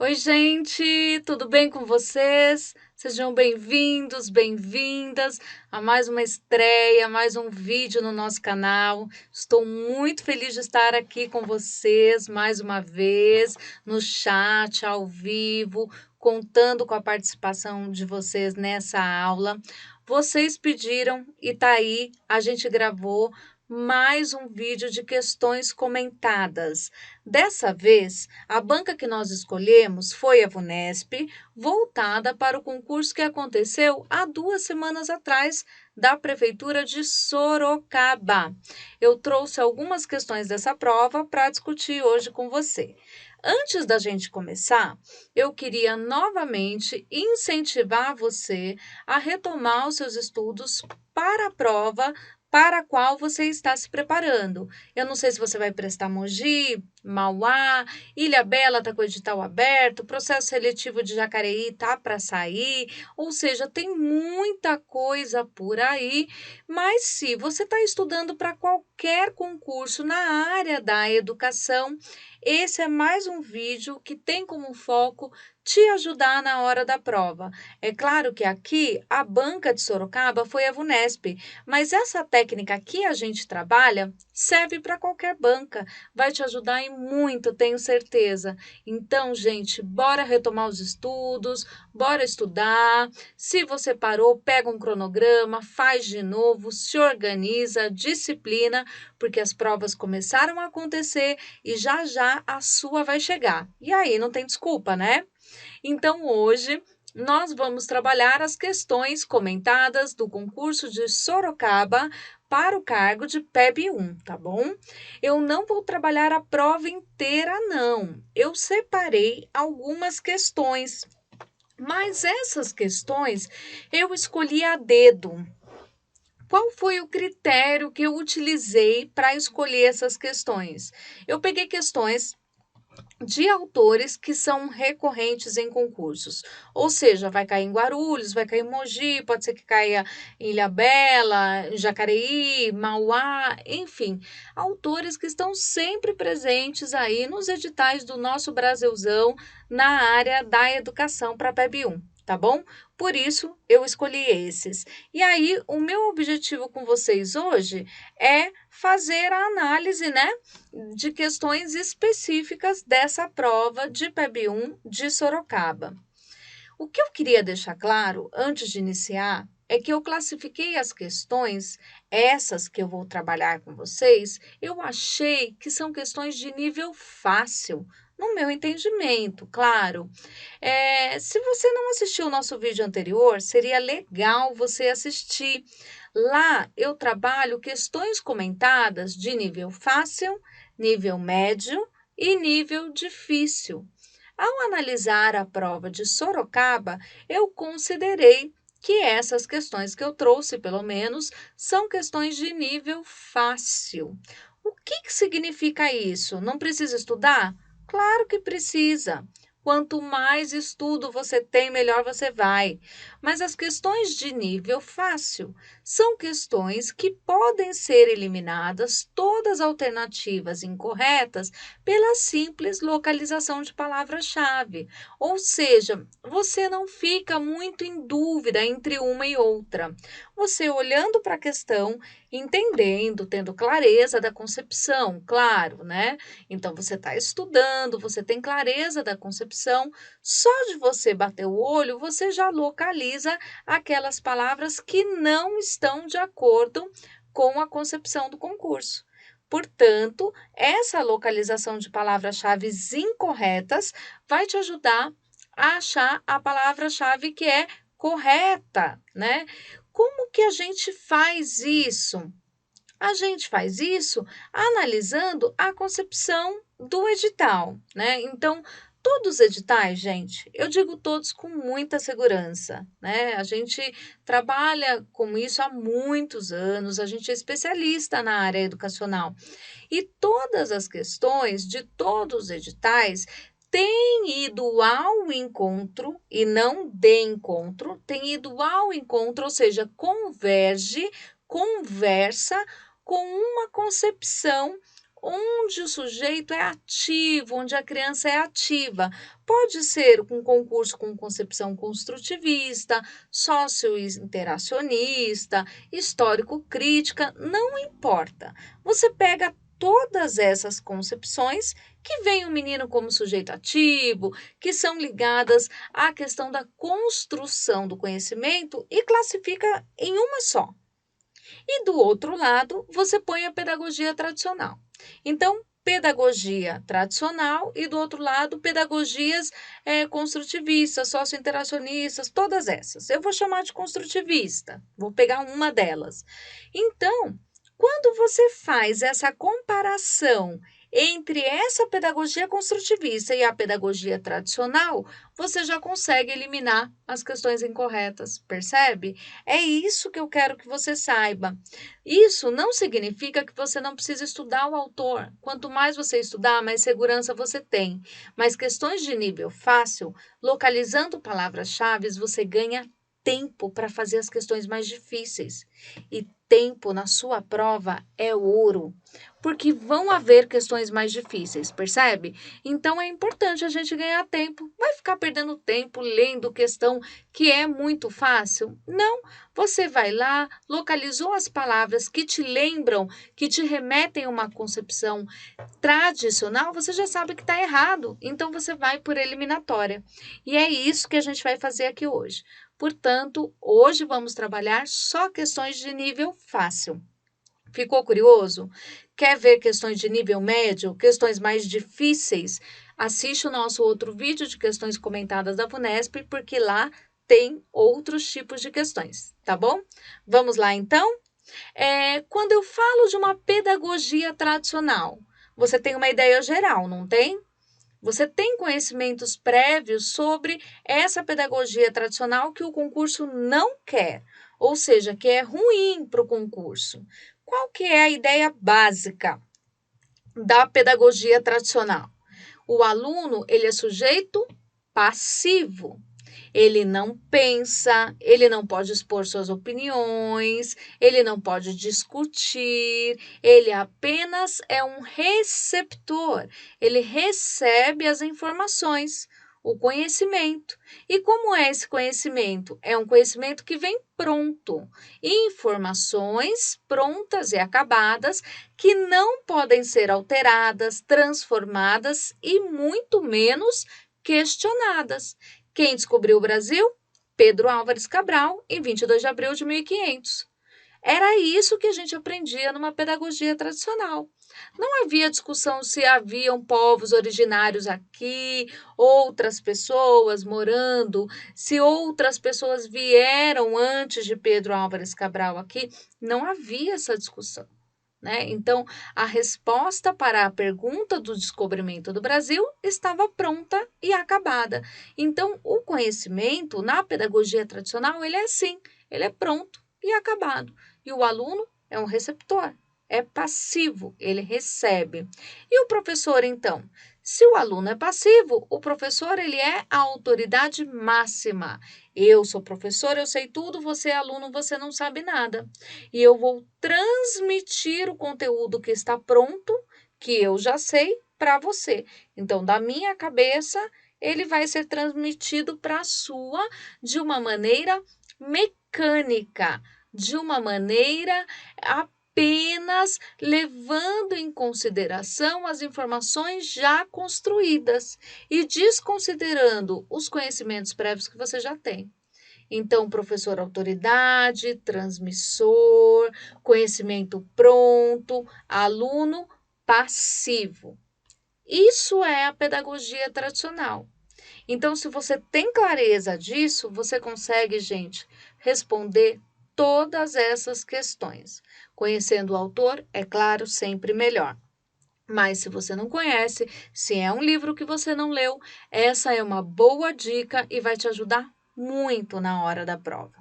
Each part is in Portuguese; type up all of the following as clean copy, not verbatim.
Oi, gente, tudo bem com vocês? Sejam bem-vindos, bem-vindas a mais uma estreia, mais um vídeo no nosso canal. Estou muito feliz de estar aqui com vocês mais uma vez, no chat, ao vivo, contando com a participação de vocês nessa aula. Vocês pediram e tá aí, a gente gravou mais um vídeo de questões comentadas. Dessa vez, a banca que nós escolhemos foi a VUNESP, voltada para o concurso que aconteceu há 2 semanas atrás, da Prefeitura de Sorocaba. Eu trouxe algumas questões dessa prova para discutir hoje com você. Antes da gente começar, eu queria novamente incentivar você a retomar os seus estudos para a prova para a qual você está se preparando. Eu não sei se você vai prestar Mogi, Mauá, Ilhabela está com o edital aberto, processo seletivo de Jacareí está para sair, ou seja, tem muita coisa por aí, mas se você está estudando para qualquer concurso na área da educação, esse é mais um vídeo que tem como foco te ajudar na hora da prova. É claro que aqui a banca de Sorocaba foi a VUNESP, mas essa técnica que a gente trabalha serve para qualquer banca, vai te ajudar em muito, tenho certeza. Então, gente, bora retomar os estudos, bora estudar. Se você parou, pega um cronograma, faz de novo, se organiza, disciplina, porque as provas começaram a acontecer e já já a sua vai chegar. E aí não tem desculpa, né? Então, hoje nós vamos trabalhar as questões comentadas do concurso de Sorocaba para o cargo de PEB 1, tá bom? Eu não vou trabalhar a prova inteira, não. Eu separei algumas questões, mas essas questões eu escolhi a dedo. Qual foi o critério que eu utilizei para escolher essas questões? Eu peguei questões de autores que são recorrentes em concursos. Ou seja, vai cair em Guarulhos, vai cair em Mogi, pode ser que caia em Ilhabela, Jacareí, Mauá, enfim, autores que estão sempre presentes aí nos editais do nosso Brasilzão na área da educação para PEB 1. Tá bom? Por isso eu escolhi esses. E aí, o meu objetivo com vocês hoje é fazer a análise, né, de questões específicas dessa prova de PEB 1 de Sorocaba. O que eu queria deixar claro antes de iniciar é que eu classifiquei as questões, essas que eu vou trabalhar com vocês, eu achei que são questões de nível fácil, no meu entendimento, claro. Se você não assistiu o nosso vídeo anterior, seria legal você assistir. Lá eu trabalho questões comentadas de nível fácil, nível médio e nível difícil. Ao analisar a prova de Sorocaba, eu considerei que essas questões que eu trouxe, pelo menos, são questões de nível fácil. O que significa isso? Não precisa estudar? Claro que precisa. Quanto mais estudo você tem, melhor você vai. Mas as questões de nível fácil são questões que podem ser eliminadas todas as alternativas incorretas pela simples localização de palavra-chave. Ou seja, você não fica muito em dúvida entre uma e outra. Você olhando para a questão, entendendo, tendo clareza da concepção, claro, né? Então você está estudando, você tem clareza da concepção, só de você bater o olho, você já localiza aquelas palavras que não estão de acordo com a concepção do concurso. Portanto, essa localização de palavras-chave incorretas vai te ajudar a achar a palavra-chave que é correta, né? Como que a gente faz isso? A gente faz isso analisando a concepção do edital, né? Então, todos os editais, gente, eu digo todos com muita segurança, né? A gente trabalha com isso há muitos anos, a gente é especialista na área educacional. E todas as questões de todos os editais têm ido ao encontro e não de encontro, têm ido ao encontro, ou seja, conversa com uma concepção onde o sujeito é ativo, onde a criança é ativa. Pode ser um concurso com concepção construtivista, socio-interacionista, histórico-crítica, não importa. Você pega todas essas concepções que vem o menino como sujeito ativo, que são ligadas à questão da construção do conhecimento e classifica em uma só. E do outro lado, você põe a pedagogia tradicional. Então, pedagogia tradicional e do outro lado, pedagogias construtivistas, socio-interacionistas, todas essas. Eu vou chamar de construtivista, vou pegar uma delas. Então, quando você faz essa comparação entre essa pedagogia construtivista e a pedagogia tradicional, você já consegue eliminar as questões incorretas, percebe? É isso que eu quero que você saiba. Isso não significa que você não precisa estudar o autor. Quanto mais você estudar, mais segurança você tem. Mas questões de nível fácil, localizando palavras-chave, você ganha tempo para fazer as questões mais difíceis. E tempo na sua prova é ouro, porque vão haver questões mais difíceis, percebe? Então é importante a gente ganhar tempo. Vai ficar perdendo tempo lendo questão que é muito fácil? Não. Você vai lá, localizou as palavras que te lembram, que te remetem a uma concepção tradicional, você já sabe que está errado. Então você vai por eliminatória. E é isso que a gente vai fazer aqui hoje. Portanto, hoje vamos trabalhar só questões de nível fácil. Ficou curioso? Quer ver questões de nível médio, questões mais difíceis? Assiste o nosso outro vídeo de questões comentadas da VUNESP, porque lá tem outros tipos de questões, tá bom? Vamos lá, então? Quando eu falo de uma pedagogia tradicional, você tem uma ideia geral, não tem? Você tem conhecimentos prévios sobre essa pedagogia tradicional que o concurso não quer, ou seja, que é ruim para o concurso. Qual que é a ideia básica da pedagogia tradicional? O aluno, ele é sujeito passivo. Ele não pensa, ele não pode expor suas opiniões, ele não pode discutir, ele apenas é um receptor. Ele recebe as informações, o conhecimento. E como é esse conhecimento? É um conhecimento que vem pronto, informações prontas e acabadas que não podem ser alteradas, transformadas e muito menos questionadas. Quem descobriu o Brasil? Pedro Álvares Cabral, em 22 de abril de 1500. Era isso que a gente aprendia numa pedagogia tradicional. Não havia discussão se haviam povos originários aqui, outras pessoas morando, se outras pessoas vieram antes de Pedro Álvares Cabral aqui. Não havia essa discussão. Né? Então, a resposta para a pergunta do descobrimento do Brasil estava pronta e acabada. Então, o conhecimento na pedagogia tradicional, ele é assim, ele é pronto e acabado. E o aluno é um receptor, é passivo, ele recebe. E o professor, então? Se o aluno é passivo, o professor ele é a autoridade máxima. Eu sou professor, eu sei tudo, você é aluno, você não sabe nada. E eu vou transmitir o conteúdo que está pronto, que eu já sei, para você. Então, da minha cabeça, ele vai ser transmitido para a sua de uma maneira mecânica, de uma maneira apenas levando em consideração as informações já construídas e desconsiderando os conhecimentos prévios que você já tem. Então, professor autoridade, transmissor, conhecimento pronto, aluno passivo. Isso é a pedagogia tradicional. Então, se você tem clareza disso, você consegue, gente, responder todas essas questões. Conhecendo o autor, é claro, sempre melhor. Mas se você não conhece, se é um livro que você não leu, essa é uma boa dica e vai te ajudar muito na hora da prova.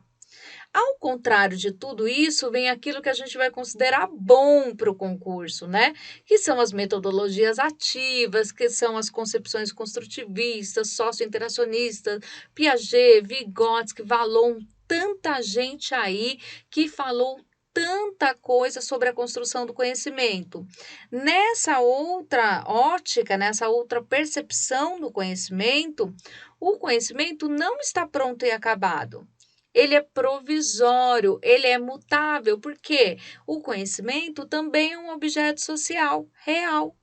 Ao contrário de tudo isso, vem aquilo que a gente vai considerar bom para o concurso, né? Que são as metodologias ativas, que são as concepções construtivistas, socio-interacionistas, Piaget, Vygotsky, Vallon, tanta gente aí que falou tanta coisa sobre a construção do conhecimento. Nessa outra ótica, nessa outra percepção do conhecimento, o conhecimento não está pronto e acabado. Ele é provisório, ele é mutável, porque o conhecimento também é um objeto social real,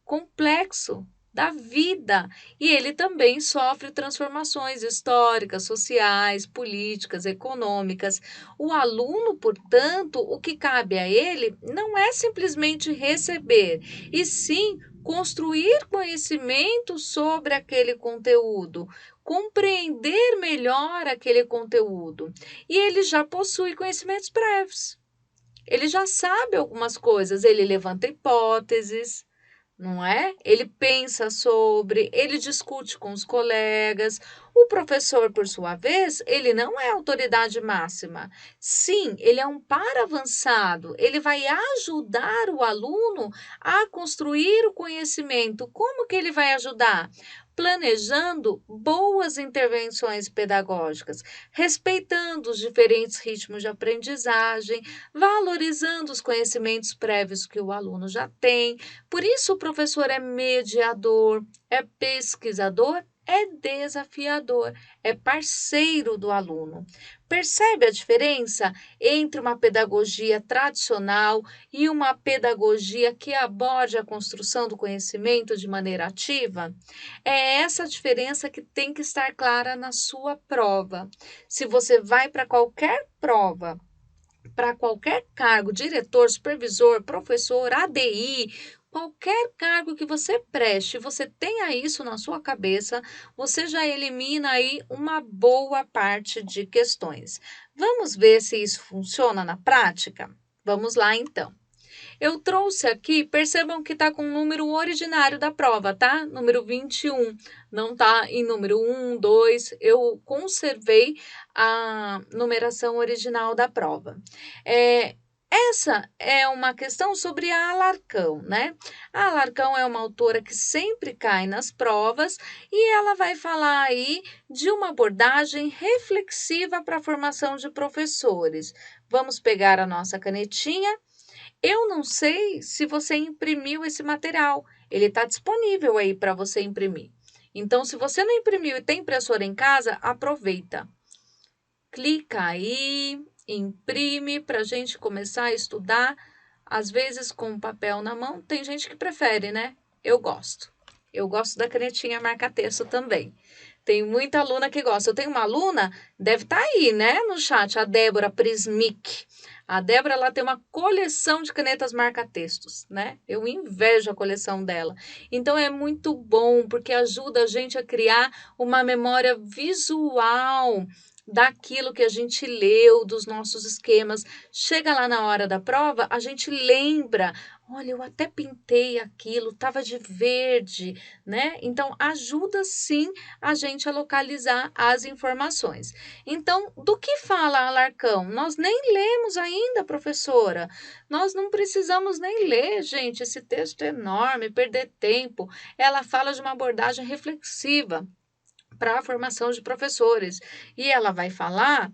complexo da vida, e ele também sofre transformações históricas, sociais, políticas, econômicas. O aluno, portanto, o que cabe a ele não é simplesmente receber, e sim construir conhecimento sobre aquele conteúdo, compreender melhor aquele conteúdo. E ele já possui conhecimentos prévios. Ele já sabe algumas coisas, ele levanta hipóteses, não é? Ele pensa sobre, ele discute com os colegas. O professor, por sua vez, ele não é autoridade máxima. Sim, ele é um par avançado. Ele vai ajudar o aluno a construir o conhecimento. Como que ele vai ajudar? Planejando boas intervenções pedagógicas, respeitando os diferentes ritmos de aprendizagem, valorizando os conhecimentos prévios que o aluno já tem. Por isso, o professor é mediador, é pesquisador, é desafiador, é parceiro do aluno. Percebe a diferença entre uma pedagogia tradicional e uma pedagogia que aborde a construção do conhecimento de maneira ativa? É essa diferença que tem que estar clara na sua prova. Se você vai para qualquer prova, para qualquer cargo, diretor, supervisor, professor, ADI, qualquer cargo que você preste, você tenha isso na sua cabeça, você já elimina aí uma boa parte de questões. Vamos ver se isso funciona na prática? Vamos lá então. Eu trouxe aqui, percebam que está com o número originário da prova, tá? Número 21, não está em número 1, 2, eu conservei a numeração original da prova. Essa é uma questão sobre a Alarcão, né? A Alarcão é uma autora que sempre cai nas provas e ela vai falar aí de uma abordagem reflexiva para a formação de professores. Vamos pegar a nossa canetinha. Eu não sei se você imprimiu esse material. Ele está disponível aí para você imprimir. Então, se você não imprimiu e tem impressora em casa, aproveita. Clica aí, imprime para a gente começar a estudar. Às vezes com o papel na mão, tem gente que prefere, né? Eu gosto. Eu gosto da canetinha marca-texto também. Tem muita aluna que gosta. Eu tenho uma aluna, deve estar aí, né, no chat, a Débora Prismic. A Débora, ela tem uma coleção de canetas marca-textos, né? Eu invejo a coleção dela. Então, é muito bom, porque ajuda a gente a criar uma memória visual daquilo que a gente leu, dos nossos esquemas. Chega lá na hora da prova, a gente lembra, olha, eu até pintei aquilo, estava de verde, né? Então, ajuda sim a gente a localizar as informações. Então, do que fala Alarcão? Nós nem lemos ainda, professora. Nós não precisamos nem ler, gente, esse texto é enorme, perder tempo. Ela fala de uma abordagem reflexiva para a formação de professores. E ela vai falar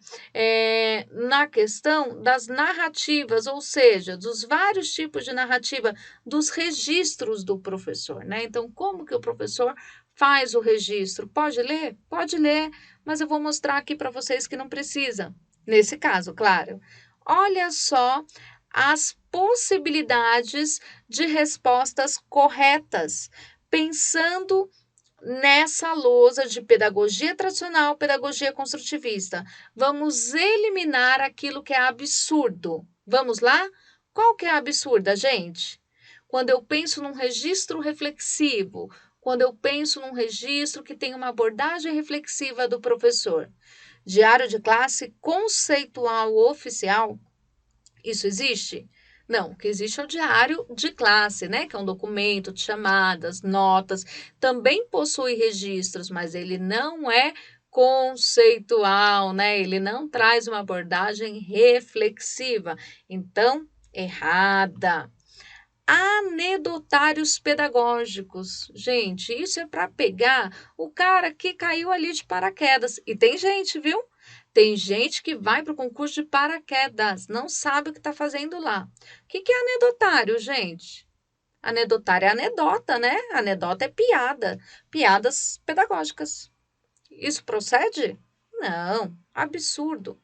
na questão das narrativas, ou seja, dos vários tipos de narrativa, dos registros do professor, né? Então, como que o professor faz o registro? Pode ler? Pode ler, mas eu vou mostrar aqui para vocês que não precisa. Nesse caso, claro. Olha só as possibilidades de respostas corretas, pensando nessa lousa de pedagogia tradicional, pedagogia construtivista. Vamos eliminar aquilo que é absurdo. Vamos lá? Qual que é absurda, gente? Quando eu penso num registro reflexivo, quando eu penso num registro que tem uma abordagem reflexiva do professor. Diário de classe conceitual oficial, isso existe? Não, o que existe é o diário de classe, né? Que é um documento de chamadas, notas, também possui registros, mas ele não é conceitual, né? Ele não traz uma abordagem reflexiva. Então, errada. Anedotários pedagógicos. Gente, isso é para pegar o cara que caiu ali de paraquedas. E tem gente, viu? Tem gente que vai para o concurso de paraquedas, não sabe o que está fazendo lá. O que é anedotário, gente? Anedotário é anedota, né? Anedota é piada. Piadas pedagógicas. Isso procede? Não, absurdo.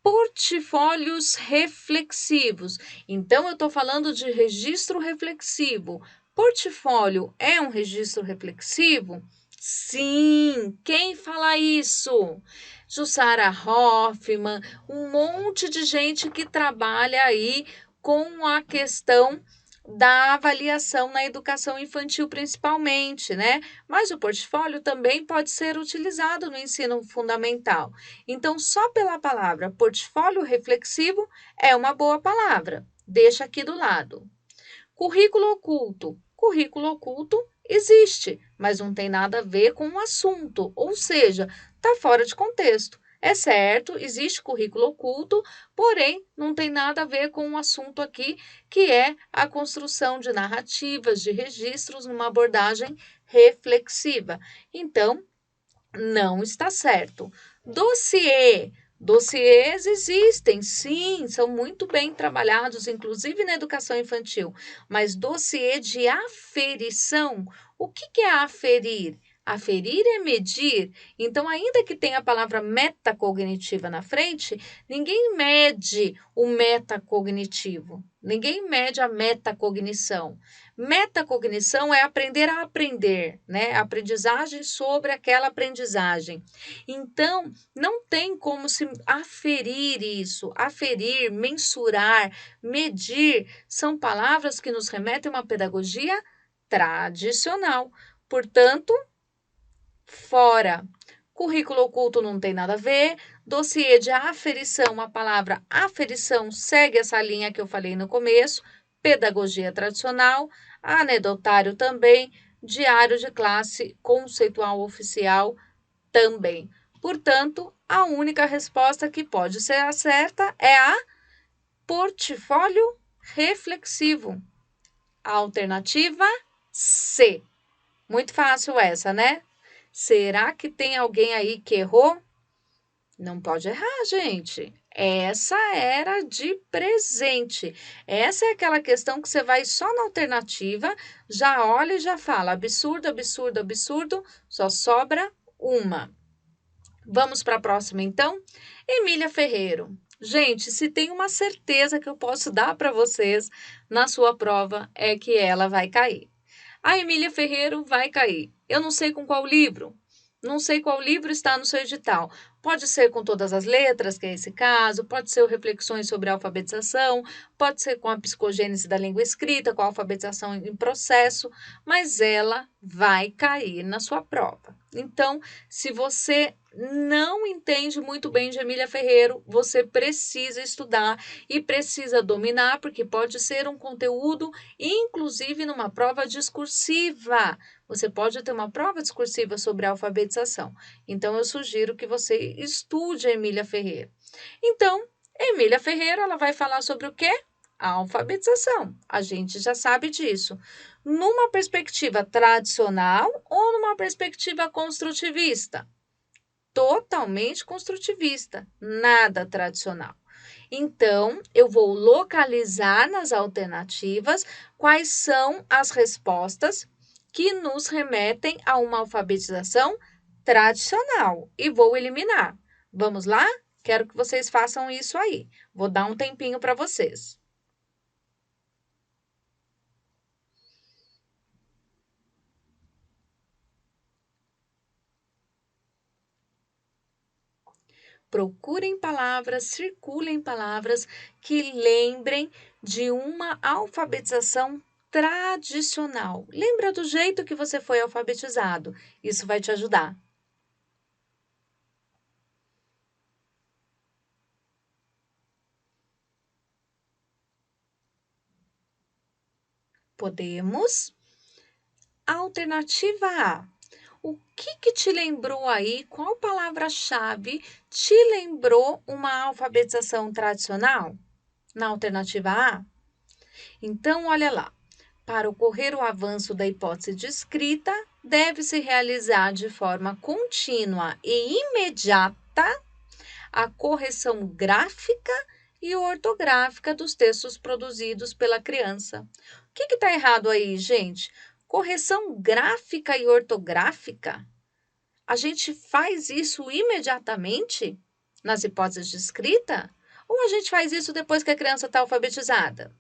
Portfólios reflexivos. Então, eu estou falando de registro reflexivo. Portfólio é um registro reflexivo? Sim, quem fala isso? Jussara Hoffmann, um monte de gente que trabalha aí com a questão da avaliação na educação infantil, principalmente, né? Mas o portfólio também pode ser utilizado no ensino fundamental. Então, só pela palavra portfólio reflexivo é uma boa palavra. Deixa aqui do lado. Currículo oculto. Currículo oculto existe, mas não tem nada a ver com o assunto, ou seja, está fora de contexto. É certo, existe currículo oculto, porém não tem nada a ver com o assunto aqui, que é a construção de narrativas, de registros numa abordagem reflexiva. Então, não está certo. Dossiê. Dossiês existem, sim, são muito bem trabalhados, inclusive na educação infantil. Mas dossiê de aferição, o que é aferir? Aferir é medir. Então, ainda que tenha a palavra metacognitiva na frente, ninguém mede o metacognitivo. Ninguém mede a metacognição. Metacognição é aprender a aprender, né? Aprendizagem sobre aquela aprendizagem. Então, não tem como se aferir isso. Aferir, mensurar, medir, são palavras que nos remetem a uma pedagogia tradicional. Portanto, fora. Currículo oculto não tem nada a ver. Dossiê de aferição, a palavra aferição segue essa linha que eu falei no começo. Pedagogia tradicional, anedotário também, diário de classe conceitual oficial também. Portanto, a única resposta que pode ser a certa é a portfólio reflexivo. A alternativa C. Muito fácil essa, né? Será que tem alguém aí que errou? Não pode errar, gente. Essa era de presente. Essa é aquela questão que você vai só na alternativa, já olha e já fala absurdo, absurdo, absurdo, só sobra uma. Vamos para a próxima, então? Emília Ferreiro. Gente, se tem uma certeza que eu posso dar para vocês na sua prova, é que ela vai cair. A Emília Ferreiro vai cair. Eu não sei com qual livro. Não sei qual livro está no seu edital. Pode ser com todas as letras, que é esse caso, pode ser o Reflexões sobre a Alfabetização, pode ser com a psicogênese da língua escrita, com a alfabetização em processo, mas ela vai cair na sua prova. Então, se você não entende muito bem de Emília Ferreiro, você precisa estudar e precisa dominar, porque pode ser um conteúdo, inclusive numa prova discursiva. Você pode ter uma prova discursiva sobre a alfabetização. Então, eu sugiro que você estude a Emília Ferreira. Então, Emília Ferreira, ela vai falar sobre o quê? A alfabetização. A gente já sabe disso. Numa perspectiva tradicional ou numa perspectiva construtivista? Totalmente construtivista, nada tradicional. Então, eu vou localizar nas alternativas quais são as respostas que nos remetem a uma alfabetização tradicional e vou eliminar. Vamos lá? Quero que vocês façam isso aí. Vou dar um tempinho para vocês. Procurem palavras, circulem palavras que lembrem de uma alfabetização tradicional. Lembra do jeito que você foi alfabetizado. Isso vai te ajudar. Podemos. Alternativa A. O que te lembrou aí? Qual palavra-chave te lembrou uma alfabetização tradicional? Na alternativa A? Então, olha lá. Para ocorrer o avanço da hipótese descrita, deve-se realizar de forma contínua e imediata a correção gráfica e ortográfica dos textos produzidos pela criança. O que está errado aí, gente? Correção gráfica e ortográfica? A gente faz isso imediatamente nas hipóteses de escrita? Ou a gente faz isso depois que a criança está alfabetizada?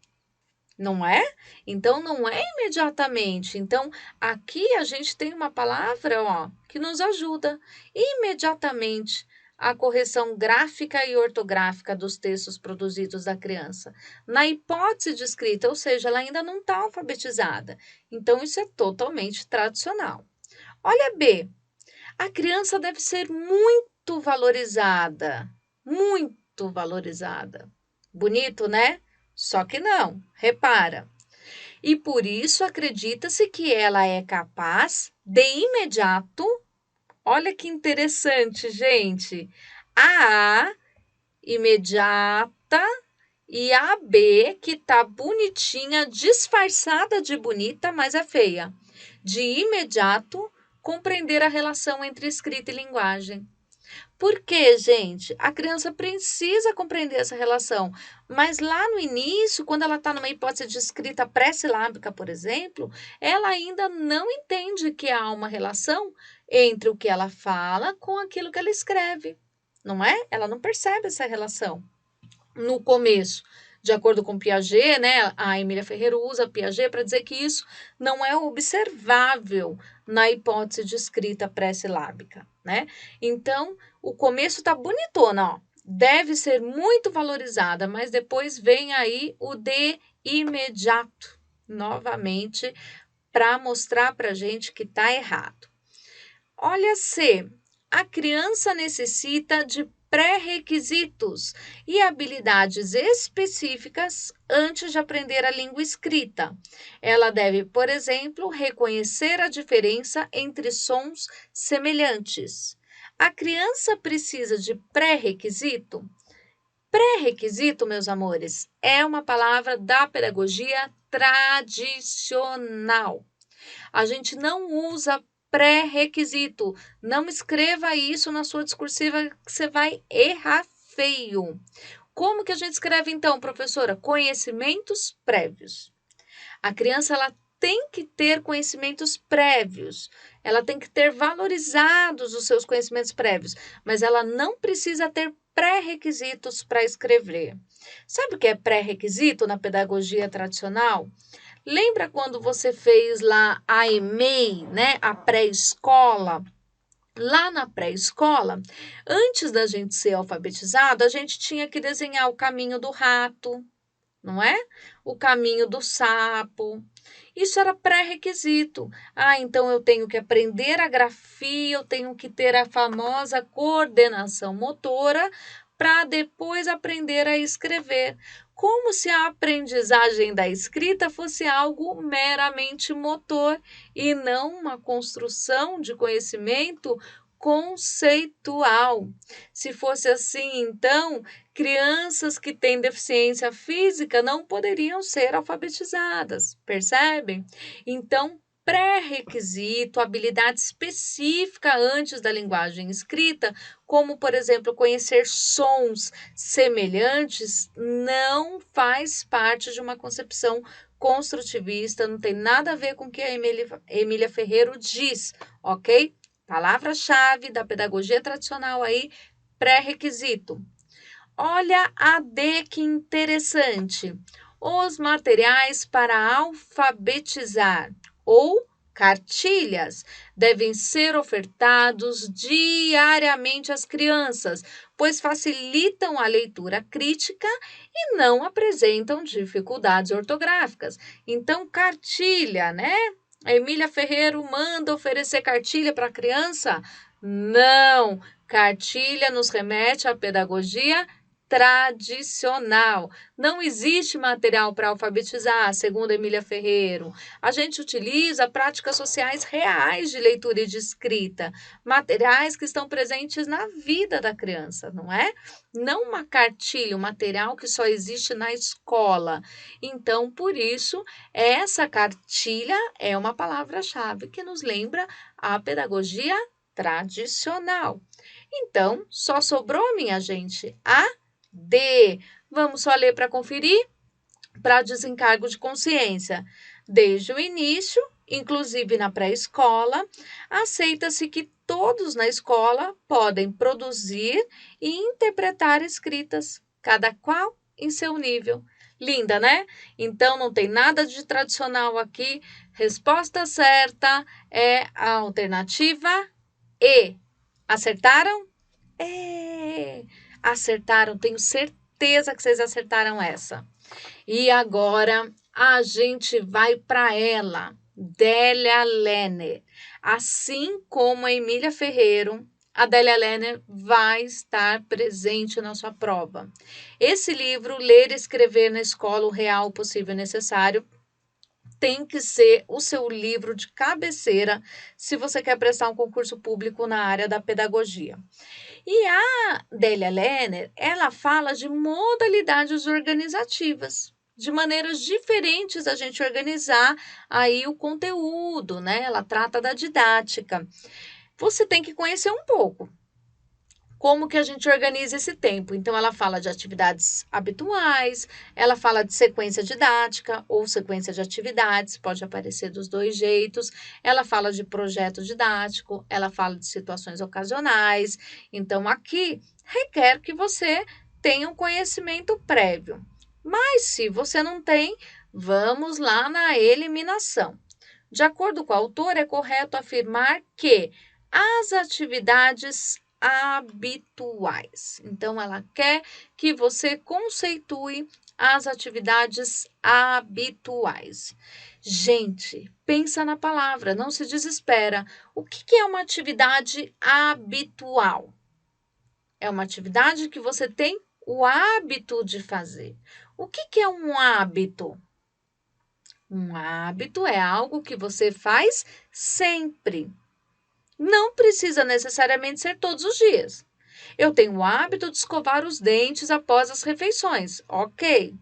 Não é? Então, não é imediatamente. Então, aqui a gente tem uma palavra, ó, que nos ajuda. Imediatamente, a correção gráfica e ortográfica dos textos produzidos da criança. Na hipótese de escrita, ou seja, ela ainda não está alfabetizada. Então, isso é totalmente tradicional. Olha B. A criança deve ser muito valorizada. Muito valorizada. Bonito, né? Só que não, repara. E por isso acredita-se que ela é capaz de imediato. Olha que interessante, gente. A imediata e a B, que tá bonitinha, disfarçada de bonita, mas é feia. De imediato, compreender a relação entre escrita e linguagem. Por quê, gente? A criança precisa compreender essa relação, mas lá no início, quando ela está numa hipótese de escrita pré-silábica, por exemplo, ela ainda não entende que há uma relação entre o que ela fala com aquilo que ela escreve, não é? Ela não percebe essa relação. No começo, de acordo com Piaget, né, a Emília Ferreira usa Piaget para dizer que isso não é observável na hipótese de escrita pré-silábica, né? Então, o começo está bonitona, ó. Deve ser muito valorizada, mas depois vem aí o de imediato, novamente, para mostrar para a gente que está errado. Olha C, a criança necessita de pré-requisitos e habilidades específicas antes de aprender a língua escrita. Ela deve, por exemplo, reconhecer a diferença entre sons semelhantes. A criança precisa de pré-requisito? Pré-requisito, meus amores, é uma palavra da pedagogia tradicional. A gente não usa pré-requisito. Não escreva isso na sua discursiva que você vai errar feio. Como que a gente escreve então, professora? Conhecimentos prévios. A criança ela tem que ter conhecimentos prévios. Ela tem que ter valorizados os seus conhecimentos prévios, mas ela não precisa ter pré-requisitos para escrever. Sabe o que é pré-requisito na pedagogia tradicional? Lembra quando você fez lá a EMEI, né? A pré-escola? Lá na pré-escola, antes da gente ser alfabetizado, a gente tinha que desenhar o caminho do rato, não é? O caminho do sapo. Isso era pré-requisito. Ah, então eu tenho que aprender a grafia, eu tenho que ter a famosa coordenação motora para depois aprender a escrever. Como se a aprendizagem da escrita fosse algo meramente motor e não uma construção de conhecimento conceitual. Se fosse assim, então, crianças que têm deficiência física não poderiam ser alfabetizadas, percebem? Então, pré-requisito, habilidade específica antes da linguagem escrita, como, por exemplo, conhecer sons semelhantes, não faz parte de uma concepção construtivista, não tem nada a ver com o que a Emília Ferreiro diz, ok? Palavra-chave da pedagogia tradicional aí, pré-requisito. Olha a D, que interessante. Os materiais para alfabetizar ou cartilhas devem ser ofertados diariamente às crianças, pois facilitam a leitura crítica e não apresentam dificuldades ortográficas. Então, cartilha, né? A Emília Ferreiro manda oferecer cartilha para a criança? Não! Cartilha nos remete à pedagogia tradicional. Não existe material para alfabetizar, segundo Emília Ferreiro. A gente utiliza práticas sociais reais de leitura e de escrita, materiais que estão presentes na vida da criança, não é? Não uma cartilha, um material que só existe na escola. Então, por isso, essa cartilha é uma palavra-chave que nos lembra a pedagogia tradicional. Então, só sobrou, minha gente, a D. Vamos só ler para conferir? Para desencargo de consciência. Desde o início, inclusive na pré-escola, aceita-se que todos na escola podem produzir e interpretar escritas, cada qual em seu nível. Linda, né? Então, não tem nada de tradicional aqui. Resposta certa é a alternativa E. Acertaram? Acertaram, tenho certeza que vocês acertaram essa. E agora a gente vai para ela, Délia Lenner. Assim como a Emília Ferreiro, a Délia Lenner vai estar presente na sua prova. Esse livro, Ler e Escrever na Escola, o Real, o Possível e Necessário, tem que ser o seu livro de cabeceira se você quer prestar um concurso público na área da pedagogia. E a Délia Lenner, ela fala de modalidades organizativas, de maneiras diferentes a gente organizar aí o conteúdo, né? Ela trata da didática. Você tem que conhecer um pouco como que a gente organiza esse tempo. Então, ela fala de atividades habituais, ela fala de sequência didática ou sequência de atividades, pode aparecer dos dois jeitos. Ela fala de projeto didático, ela fala de situações ocasionais. Então, aqui requer que você tenha um conhecimento prévio. Mas, se você não tem, vamos lá na eliminação. De acordo com a autora, é correto afirmar que as atividades habituais. Então, ela quer que você conceitue as atividades habituais. Gente, pensa na palavra, não se desespera. O que é uma atividade habitual? É uma atividade que você tem o hábito de fazer. O que é um hábito? Um hábito é algo que você faz sempre. Não precisa necessariamente ser todos os dias. Eu tenho o hábito de escovar os dentes após as refeições. Ok.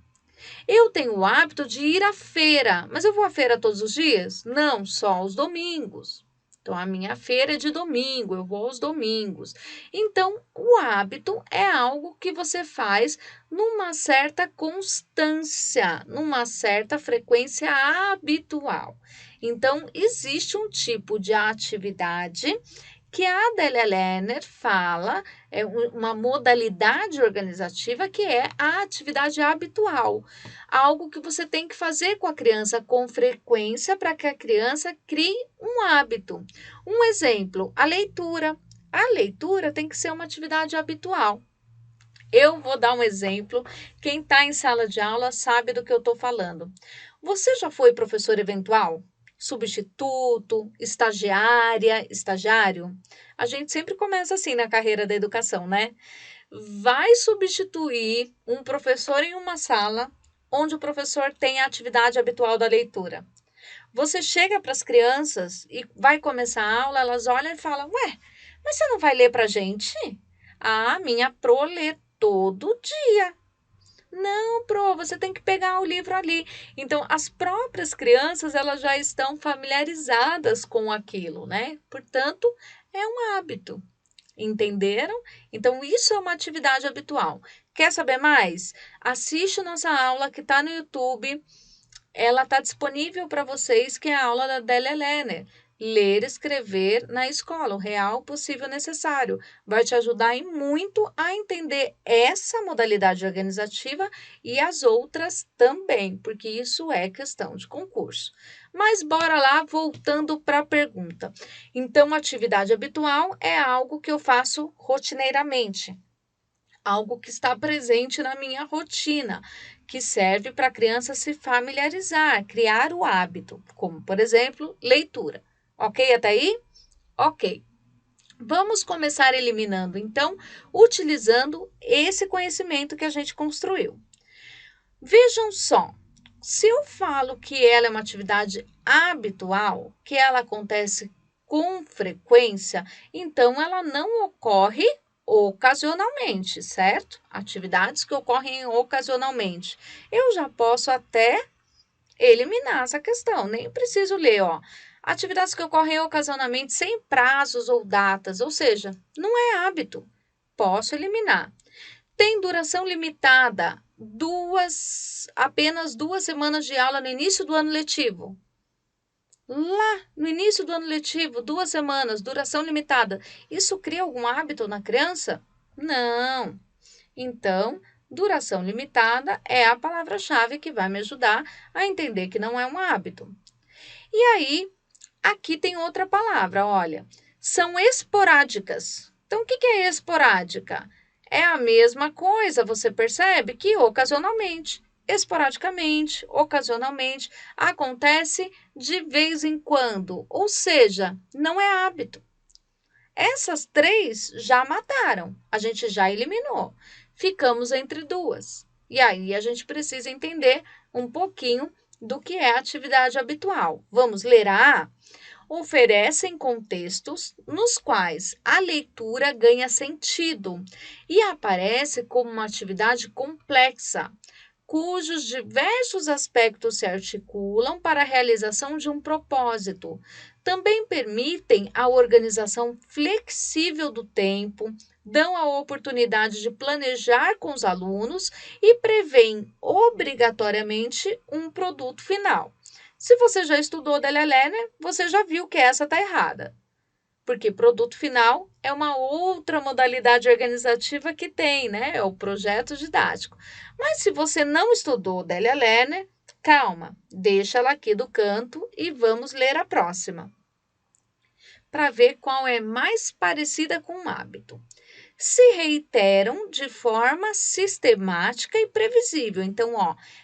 Eu tenho o hábito de ir à feira, mas eu vou à feira todos os dias? Não, só aos domingos. Então, a minha feira é de domingo, eu vou aos domingos. Então, o hábito é algo que você faz numa certa constância, numa certa frequência habitual. Então, existe um tipo de atividade que a Adélia Lerner fala, é uma modalidade organizativa que é a atividade habitual, algo que você tem que fazer com a criança com frequência para que a criança crie um hábito. Um exemplo, a leitura. A leitura tem que ser uma atividade habitual. Eu vou dar um exemplo. Quem está em sala de aula sabe do que eu estou falando. Você já foi professor eventual? Substituto, estagiária, estagiário? A gente sempre começa assim na carreira da educação, né? Vai substituir um professor em uma sala onde o professor tem a atividade habitual da leitura. Você chega para as crianças e vai começar a aula, elas olham e falam: Ué, mas você não vai ler para a gente? Ah, minha pro lê todo dia. Não, Pro, você tem que pegar o livro ali. Então, as próprias crianças, elas já estão familiarizadas com aquilo, né? Portanto, é um hábito. Entenderam? Então, isso é uma atividade habitual. Quer saber mais? Assiste nossa aula que está no YouTube. Ela está disponível para vocês, que é a aula da Délia Lerner. Ler e escrever na escola, o real, possível, necessário. Vai te ajudar em muito a entender essa modalidade organizativa e as outras também, porque isso é questão de concurso. Mas bora lá, voltando para a pergunta. Então, atividade habitual é algo que eu faço rotineiramente, algo que está presente na minha rotina, que serve para a criança se familiarizar, criar o hábito, como, por exemplo, leitura. Ok até aí? Ok. Vamos começar eliminando, então, utilizando esse conhecimento que a gente construiu. Vejam só, se eu falo que ela é uma atividade habitual, que ela acontece com frequência, então ela não ocorre ocasionalmente, certo? Atividades que ocorrem ocasionalmente. Eu já posso até eliminar essa questão, nem preciso ler, ó. Atividades que ocorrem ocasionalmente sem prazos ou datas, ou seja, não é hábito. Posso eliminar. Tem duração limitada, apenas 2 semanas de aula no início do ano letivo. Lá no início do ano letivo, 2 semanas, duração limitada. Isso cria algum hábito na criança? Não. Então, duração limitada é a palavra-chave que vai me ajudar a entender que não é um hábito. E aí, aqui tem outra palavra, olha. São esporádicas. Então, o que é esporádica? É a mesma coisa, você percebe que ocasionalmente, esporadicamente, ocasionalmente, acontece de vez em quando, ou seja, não é hábito. Essas 3 já mataram, a gente já eliminou. Ficamos entre 2. E aí a gente precisa entender um pouquinho do que é atividade habitual. Vamos ler a A? Oferecem contextos nos quais a leitura ganha sentido e aparece como uma atividade complexa, cujos diversos aspectos se articulam para a realização de um propósito. Também permitem a organização flexível do tempo, dão a oportunidade de planejar com os alunos e prevêem obrigatoriamente um produto final. Se você já estudou Delia Lerner, você já viu que essa está errada. Porque produto final é uma outra modalidade organizativa que tem, né? É o projeto didático. Mas se você não estudou Delia Lerner, calma, deixa ela aqui do canto e vamos ler a próxima. Para ver qual é mais parecida com um hábito. Se reiteram de forma sistemática e previsível. Então,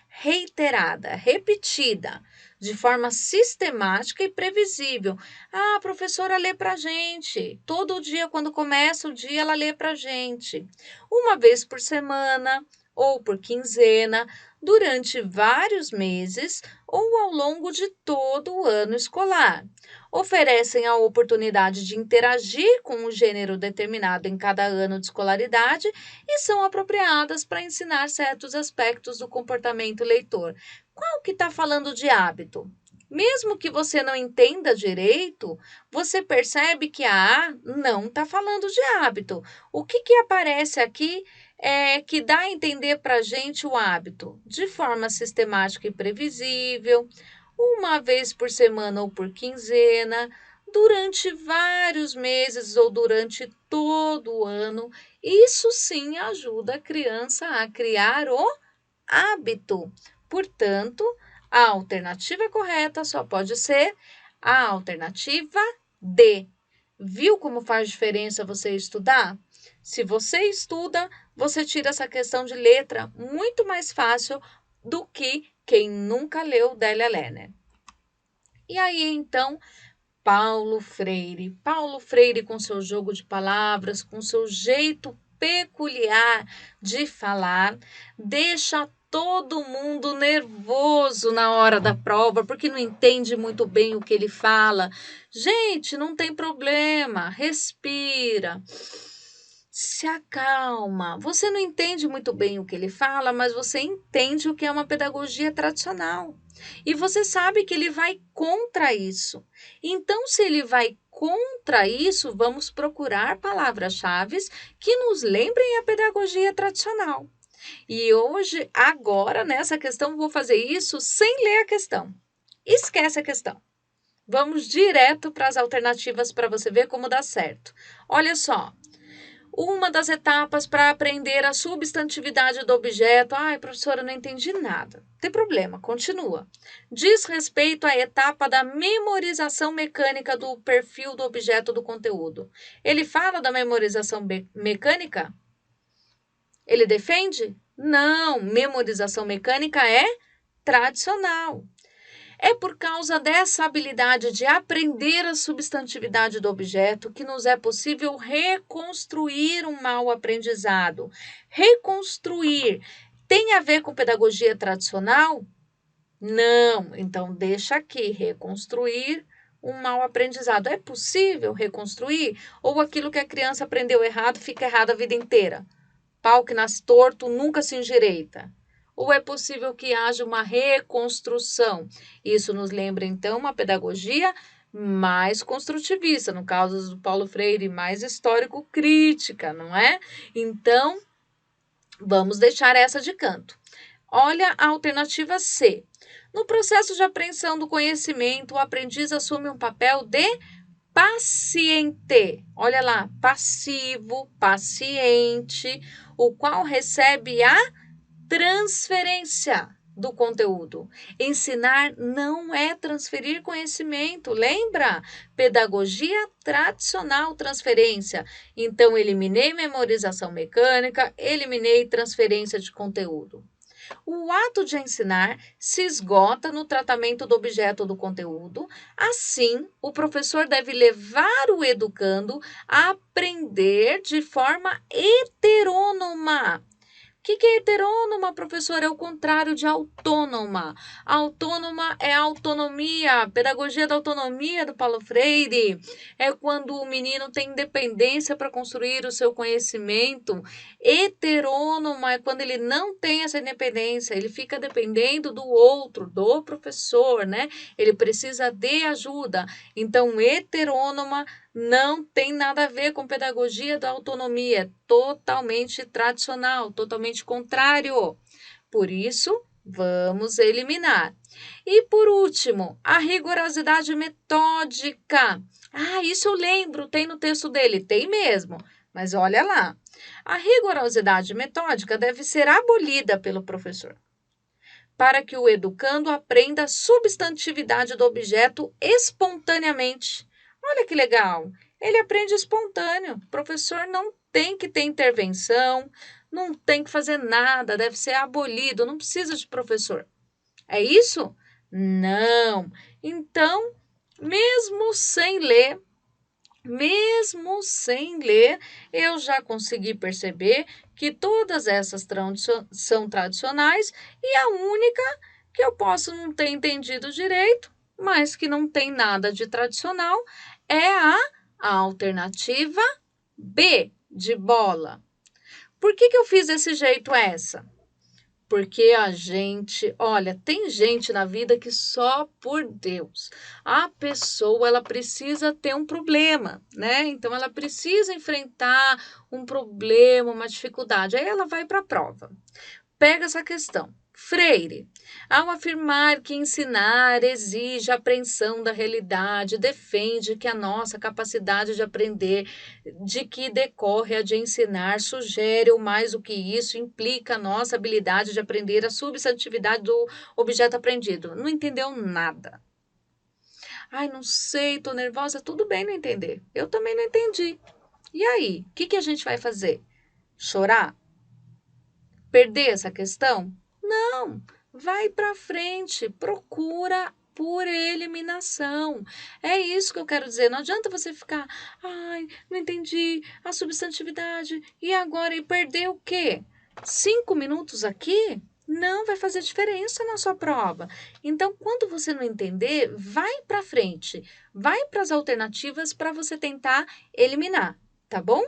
reiterada, repetida, de forma sistemática e previsível. A professora lê para a gente. Todo dia, quando começa o dia, ela lê para a gente. Uma vez por semana ou por quinzena, durante vários meses ou ao longo de todo o ano escolar. Oferecem a oportunidade de interagir com um gênero determinado em cada ano de escolaridade e são apropriadas para ensinar certos aspectos do comportamento leitor. Qual que está falando de hábito? Mesmo que você não entenda direito, você percebe que a A não está falando de hábito. O que aparece aqui é que dá a entender para a gente o hábito de forma sistemática e previsível, uma vez por semana ou por quinzena, durante vários meses ou durante todo o ano. Isso sim ajuda a criança a criar o hábito. Portanto, a alternativa correta só pode ser a alternativa D. Viu como faz diferença você estudar? Se você estuda, você tira essa questão de letra muito mais fácil do que quem nunca leu Delia Lerner. E aí, então, Paulo Freire com seu jogo de palavras, com seu jeito peculiar de falar, deixa todo mundo nervoso na hora da prova, porque não entende muito bem o que ele fala. Gente, não tem problema, respira. Se acalma. Você não entende muito bem o que ele fala, mas você entende o que é uma pedagogia tradicional. E você sabe que ele vai contra isso. Então, se ele vai contra isso, vamos procurar palavras-chave que nos lembrem a pedagogia tradicional. E hoje, agora, nessa questão, vou fazer isso sem ler a questão. Esquece a questão. Vamos direto para as alternativas para você ver como dá certo. Olha só. Uma das etapas para aprender a substantividade do objeto. Ai, professora, não entendi nada. Não tem problema, continua. Diz respeito à etapa da memorização mecânica do perfil do objeto do conteúdo. Ele fala da memorização mecânica? Ele defende? Não, memorização mecânica é tradicional. É por causa dessa habilidade de aprender a substantividade do objeto que nos é possível reconstruir um mau aprendizado. Reconstruir tem a ver com pedagogia tradicional? Não, então deixa aqui, reconstruir um mau aprendizado. É possível reconstruir? Ou aquilo que a criança aprendeu errado fica errado a vida inteira? Pau que nasce torto nunca se endireita. Ou é possível que haja uma reconstrução? Isso nos lembra, então, uma pedagogia mais construtivista, no caso do Paulo Freire, mais histórico-crítica, não é? Então, vamos deixar essa de canto. Olha a alternativa C. No processo de apreensão do conhecimento, o aprendiz assume um papel de paciente. Olha lá, passivo, paciente, o qual recebe a transferência do conteúdo. Ensinar não é transferir conhecimento, lembra? Pedagogia tradicional, transferência. Então, eliminei memorização mecânica, eliminei transferência de conteúdo. O ato de ensinar se esgota no tratamento do objeto do conteúdo. Assim, o professor deve levar o educando a aprender de forma heterônoma. O que é heterônoma, professor? É o contrário de autônoma. Autônoma é autonomia, pedagogia da autonomia do Paulo Freire. É quando o menino tem independência para construir o seu conhecimento. Heterônoma é quando ele não tem essa independência, ele fica dependendo do outro, do professor, né? Ele precisa de ajuda. Então, heterônoma não tem nada a ver com pedagogia da autonomia, é totalmente tradicional, totalmente contrário. Por isso, vamos eliminar. E por último, a rigorosidade metódica. Ah, isso eu lembro, tem no texto dele, tem mesmo. Mas olha lá, a rigorosidade metódica deve ser abolida pelo professor, para que o educando aprenda a substantividade do objeto espontaneamente. Olha que legal! Ele aprende espontâneo. O professor não tem que ter intervenção, não tem que fazer nada, deve ser abolido, não precisa de professor. É isso? Não. Então, mesmo sem ler, eu já consegui perceber que todas essas são tradicionais e a única que eu posso não ter entendido direito, mas que não tem nada de tradicional, é a alternativa B, de bola. Por que eu fiz desse jeito essa? Porque olha, tem gente na vida que só por Deus, a pessoa ela precisa ter um problema, né? Então ela precisa enfrentar um problema, uma dificuldade. Aí ela vai para a prova. Pega essa questão. Freire, ao afirmar que ensinar exige a apreensão da realidade, defende que a nossa capacidade de aprender, de que decorre a de ensinar, sugere ou mais do que isso, implica a nossa habilidade de aprender a substantividade do objeto aprendido. Não entendeu nada. Ai, não sei, tô nervosa. Tudo bem não entender. Eu também não entendi. E aí, o que a gente vai fazer? Chorar? Perder essa questão? Não, vai para frente, procura por eliminação. É isso que eu quero dizer. Não adianta você ficar, ai, não entendi a substantividade e agora e perder o quê? 5 minutos aqui? Não vai fazer diferença na sua prova. Então, quando você não entender, vai para frente, vai para as alternativas para você tentar eliminar, tá bom?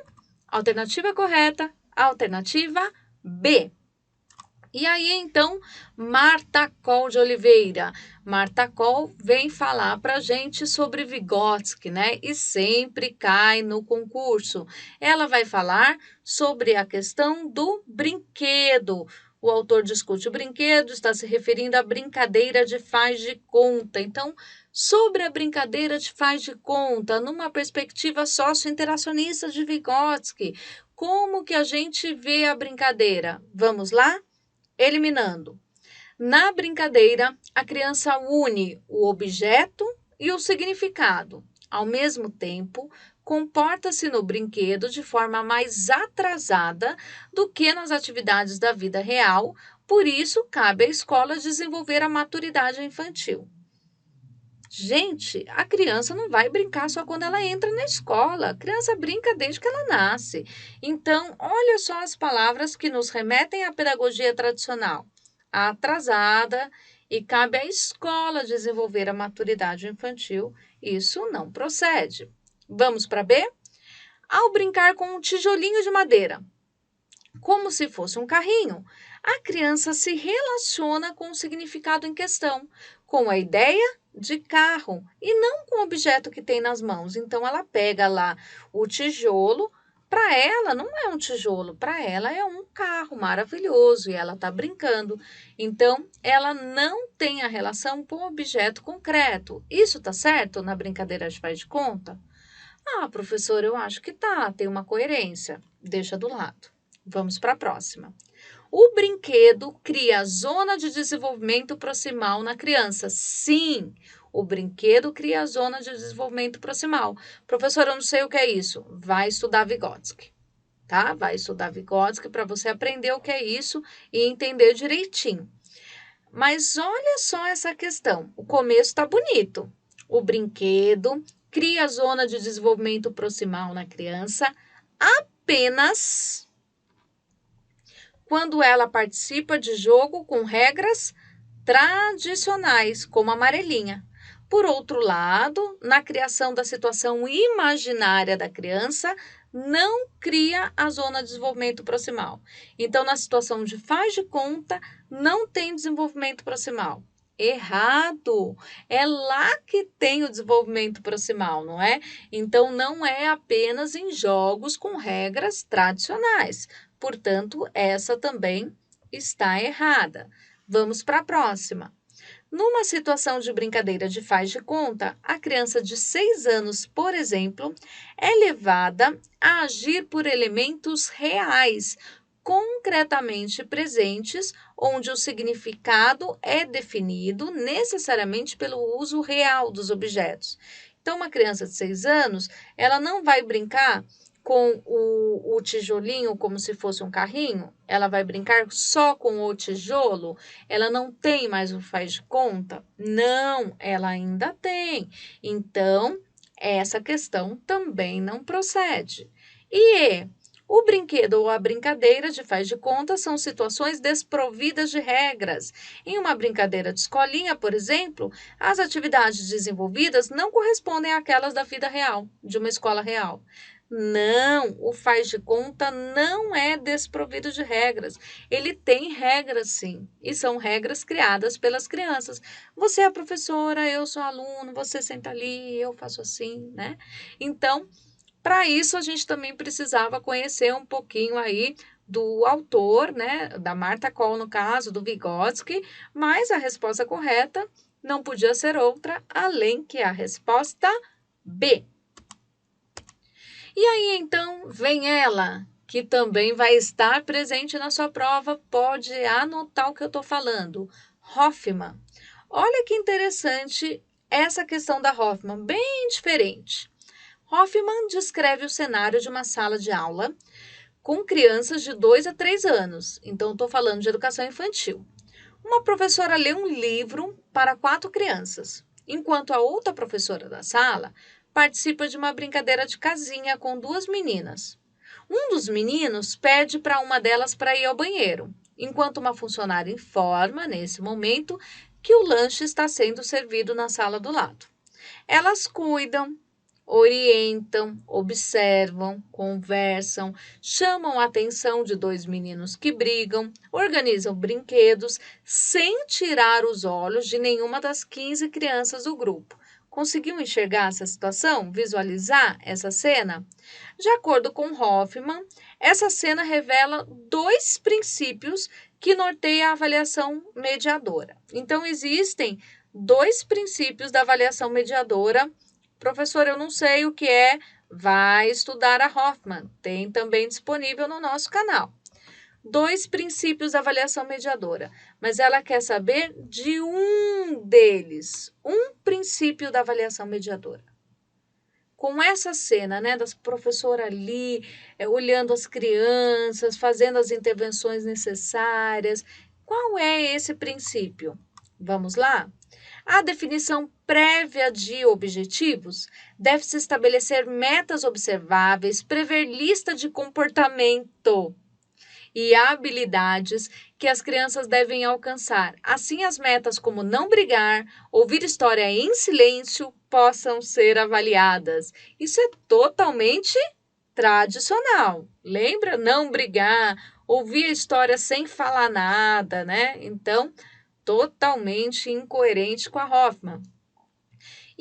Alternativa correta, alternativa B. E aí, então, Marta Col de Oliveira. Marta Col vem falar para a gente sobre Vygotsky, né? E sempre cai no concurso. Ela vai falar sobre a questão do brinquedo. O autor discute o brinquedo, está se referindo à brincadeira de faz de conta. Então, sobre a brincadeira de faz de conta, numa perspectiva socio-interacionista de Vygotsky, como que a gente vê a brincadeira? Vamos lá? Eliminando. Na brincadeira, a criança une o objeto e o significado. Ao mesmo tempo, comporta-se no brinquedo de forma mais atrasada do que nas atividades da vida real, por isso cabe à escola desenvolver a maturidade infantil. Gente, a criança não vai brincar só quando ela entra na escola. A criança brinca desde que ela nasce. Então, olha só as palavras que nos remetem à pedagogia tradicional. Atrasada e cabe à escola desenvolver a maturidade infantil. Isso não procede. Vamos para B? Ao brincar com um tijolinho de madeira, como se fosse um carrinho, a criança se relaciona com o significado em questão, com a ideia de carro e não com o objeto que tem nas mãos. Então, ela pega lá o tijolo. Para ela, não é um tijolo, para ela é um carro maravilhoso e ela está brincando. Então, ela não tem a relação com o objeto concreto. Isso tá certo na brincadeira de faz de conta? Ah, professor, eu acho que tá, tem uma coerência. Deixa do lado. Vamos para a próxima. O brinquedo cria a zona de desenvolvimento proximal na criança. Sim, o brinquedo cria a zona de desenvolvimento proximal. Professor, eu não sei o que é isso. Vai estudar Vygotsky, tá? Vai estudar Vygotsky para você aprender o que é isso e entender direitinho. Mas olha só essa questão. O começo está bonito. O brinquedo cria a zona de desenvolvimento proximal na criança apenas quando ela participa de jogo com regras tradicionais, como a amarelinha. Por outro lado, na criação da situação imaginária da criança, não cria a zona de desenvolvimento proximal. Então, na situação de faz de conta, não tem desenvolvimento proximal. Errado! É lá que tem o desenvolvimento proximal, não é? Então, não é apenas em jogos com regras tradicionais. Portanto, essa também está errada. Vamos para a próxima. Numa situação de brincadeira de faz de conta, a criança de 6 anos, por exemplo, é levada a agir por elementos reais, concretamente presentes, onde o significado é definido necessariamente pelo uso real dos objetos. Então, uma criança de 6 anos, ela não vai brincar com o tijolinho como se fosse um carrinho, ela vai brincar só com o tijolo, ela não tem mais o faz de conta? Não, ela ainda tem. Então, essa questão também não procede. E o brinquedo ou a brincadeira de faz de conta são situações desprovidas de regras. Em uma brincadeira de escolinha, por exemplo, as atividades desenvolvidas não correspondem àquelas da vida real, de uma escola real. Não, o faz de conta não é desprovido de regras. Ele tem regras, sim, e são regras criadas pelas crianças. Você é a professora, eu sou aluno, você senta ali, eu faço assim, né? Então, para isso a gente também precisava conhecer um pouquinho aí do autor, né, da Martha Koll, no caso, do Vygotsky, mas a resposta correta não podia ser outra além que a resposta B. E aí, então, vem ela, que também vai estar presente na sua prova, pode anotar o que eu estou falando. Hoffman. Olha que interessante essa questão da Hoffman, bem diferente. Hoffman descreve o cenário de uma sala de aula com crianças de 2 a 3 anos. Então, estou falando de educação infantil. Uma professora lê um livro para 4 crianças, enquanto a outra professora da sala participa de uma brincadeira de casinha com 2 meninas. Um dos meninos pede para uma delas para ir ao banheiro, enquanto uma funcionária informa, nesse momento, que o lanche está sendo servido na sala do lado. Elas cuidam, orientam, observam, conversam, chamam a atenção de 2 meninos que brigam, organizam brinquedos, sem tirar os olhos de nenhuma das 15 crianças do grupo. Conseguiu enxergar essa situação? Visualizar essa cena? De acordo com Hoffman, essa cena revela 2 princípios que norteiam a avaliação mediadora. Então, existem 2 princípios da avaliação mediadora. Professor, eu não sei o que é. Vai estudar a Hoffman. Tem também disponível no nosso canal. 2 princípios da avaliação mediadora, mas ela quer saber de um deles, um princípio da avaliação mediadora. Com essa cena, né, das professoras ali, olhando as crianças, fazendo as intervenções necessárias, qual é esse princípio? Vamos lá? A definição prévia de objetivos deve-se estabelecer metas observáveis, prever lista de comportamento e habilidades que as crianças devem alcançar. Assim, as metas como não brigar, ouvir história em silêncio, possam ser avaliadas. Isso é totalmente tradicional. Lembra? Não brigar, ouvir a história sem falar nada, né? Então, totalmente incoerente com a Hoffman.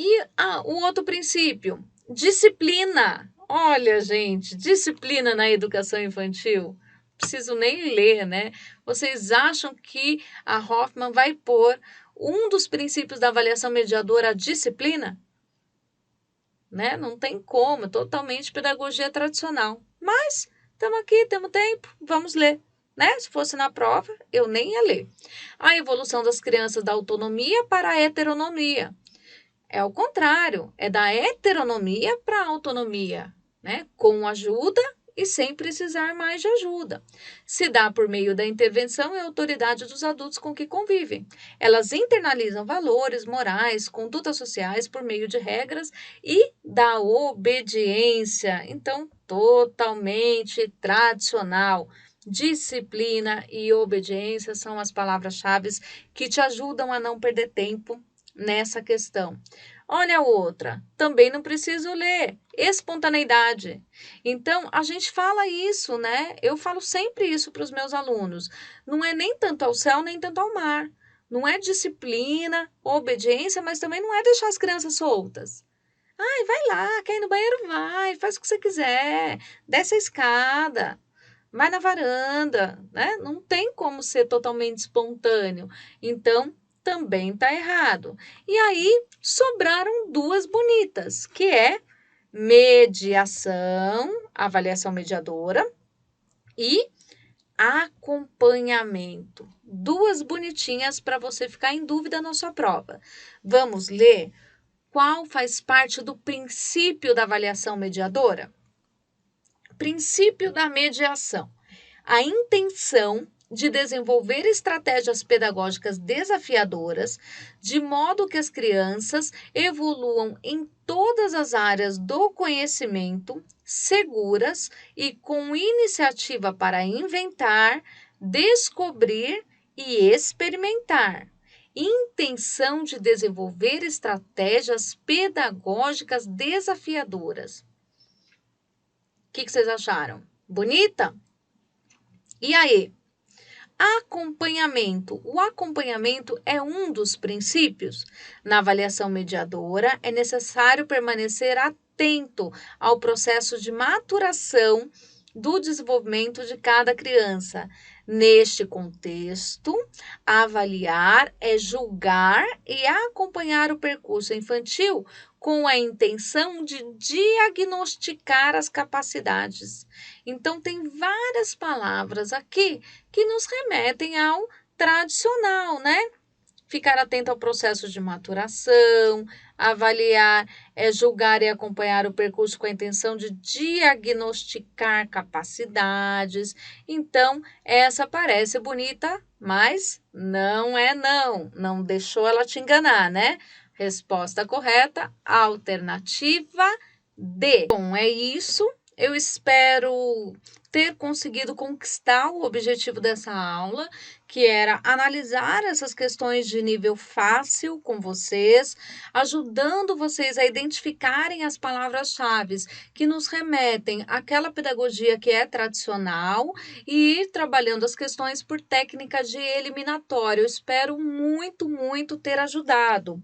E o outro princípio, disciplina. Olha, gente, disciplina na educação infantil. Preciso nem ler, né? Vocês acham que a Hoffman vai pôr um dos princípios da avaliação mediadora a disciplina? Né? Não tem como, é totalmente pedagogia tradicional. Mas estamos aqui, temos tempo, vamos ler. Né? Se fosse na prova, eu nem ia ler. A evolução das crianças da autonomia para a heteronomia. É o contrário, é da heteronomia para a autonomia, né? Com ajuda e sem precisar mais de ajuda. Se dá por meio da intervenção e autoridade dos adultos com que convivem. Elas internalizam valores morais, condutas sociais por meio de regras e da obediência. Então, totalmente tradicional. Disciplina e obediência são as palavras-chave que te ajudam a não perder tempo nessa questão. Olha a outra, também não preciso ler, espontaneidade. Então, a gente fala isso, né? Eu falo sempre isso para os meus alunos. Não é nem tanto ao céu, nem tanto ao mar. Não é disciplina, obediência, mas também não é deixar as crianças soltas. Ai, vai lá, quer ir no banheiro? Vai, faz o que você quiser, desce a escada, vai na varanda, né? Não tem como ser totalmente espontâneo. Então, também está errado. E aí, sobraram duas bonitas, que é mediação, avaliação mediadora e acompanhamento. Duas bonitinhas para você ficar em dúvida na sua prova. Vamos ler qual faz parte do princípio da avaliação mediadora? Princípio da mediação. A intenção de desenvolver estratégias pedagógicas desafiadoras, de modo que as crianças evoluam em todas as áreas do conhecimento, seguras e com iniciativa para inventar, descobrir e experimentar. Intenção de desenvolver estratégias pedagógicas desafiadoras. O que vocês acharam? Bonita? E aí? Acompanhamento. O acompanhamento é um dos princípios. Na avaliação mediadora, é necessário permanecer atento ao processo de maturação do desenvolvimento de cada criança. Neste contexto, avaliar é julgar e acompanhar o percurso infantil com a intenção de diagnosticar as capacidades. Então, tem várias palavras aqui que nos remetem ao tradicional, né? Ficar atento ao processo de maturação, avaliar, julgar e acompanhar o percurso com a intenção de diagnosticar capacidades. Então, essa parece bonita, mas não é não. Não deixou ela te enganar, né? Resposta correta, alternativa D. Bom, é isso. Eu espero ter conseguido conquistar o objetivo dessa aula, que era analisar essas questões de nível fácil com vocês, ajudando vocês a identificarem as palavras-chave que nos remetem àquela pedagogia que é tradicional e ir trabalhando as questões por técnicas de eliminatório. Eu espero muito ter ajudado.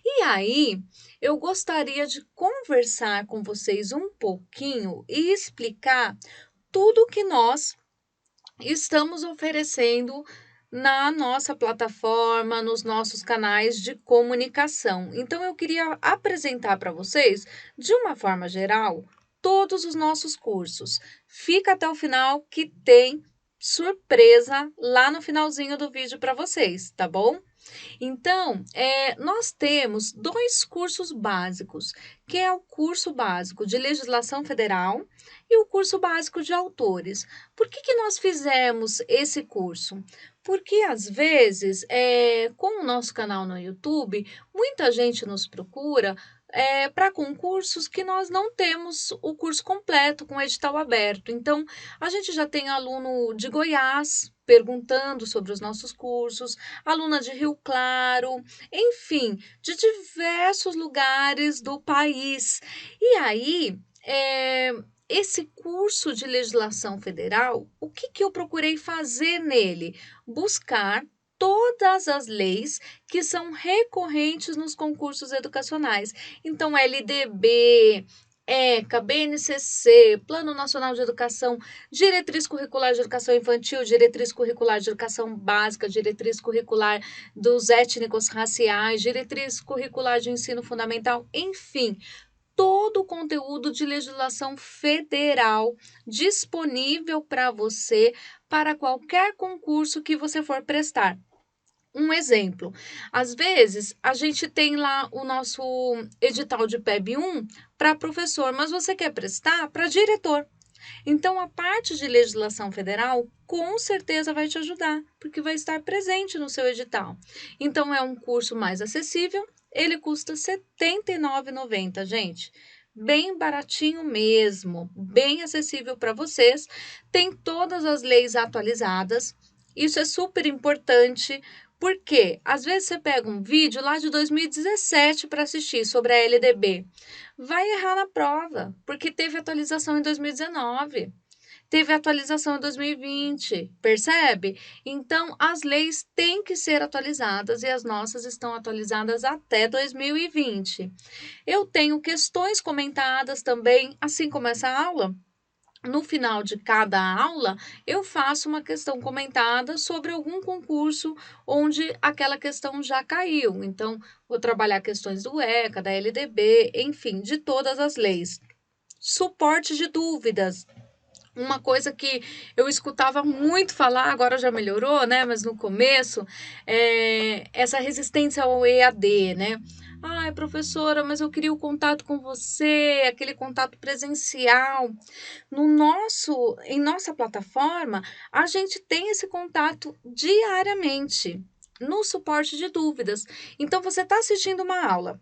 E aí, eu gostaria de conversar com vocês um pouquinho e explicar tudo que nós estamos oferecendo na nossa plataforma, nos nossos canais de comunicação. Então, eu queria apresentar para vocês, de uma forma geral, todos os nossos cursos. Fica até o final que tem surpresa lá no finalzinho do vídeo para vocês, tá bom? Então, nós temos dois cursos básicos, que é o curso básico de legislação federal e o curso básico de autores. Por que nós fizemos esse curso? Porque, às vezes, com o nosso canal no YouTube, muita gente nos procura para concursos que nós não temos o curso completo com edital aberto. Então, a gente já tem aluno de Goiás perguntando sobre os nossos cursos, aluna de Rio Claro, enfim, de diversos lugares do país. E aí, esse curso de legislação federal, o que eu procurei fazer nele? Buscar todas as leis que são recorrentes nos concursos educacionais. Então, LDB, ECA, BNCC, Plano Nacional de Educação, Diretriz Curricular de Educação Infantil, Diretriz Curricular de Educação Básica, Diretriz Curricular dos Étnicos Raciais, Diretriz Curricular de Ensino Fundamental, enfim, todo o conteúdo de legislação federal disponível para você para qualquer concurso que você for prestar. Um exemplo, às vezes a gente tem lá o nosso edital de PEB 1 para professor, mas você quer prestar para diretor. Então, a parte de legislação federal com certeza vai te ajudar, porque vai estar presente no seu edital. Então, é um curso mais acessível, ele custa R$ 79,90, gente. Bem baratinho mesmo, bem acessível para vocês. Tem todas as leis atualizadas, isso é super importante. Porque às vezes você pega um vídeo lá de 2017 para assistir sobre a LDB, vai errar na prova, porque teve atualização em 2019, teve atualização em 2020, percebe? Então, as leis têm que ser atualizadas e as nossas estão atualizadas até 2020. Eu tenho questões comentadas também, assim como essa aula. No final de cada aula, eu faço uma questão comentada sobre algum concurso onde aquela questão já caiu. Então, vou trabalhar questões do ECA, da LDB, enfim, de todas as leis. Suporte de dúvidas. Uma coisa que eu escutava muito falar, agora já melhorou, né? Mas no começo, essa resistência ao EAD, né? Ai, professora, mas eu queria o contato com você, aquele contato presencial. Em nossa plataforma, a gente tem esse contato diariamente no suporte de dúvidas. Então, você está assistindo uma aula.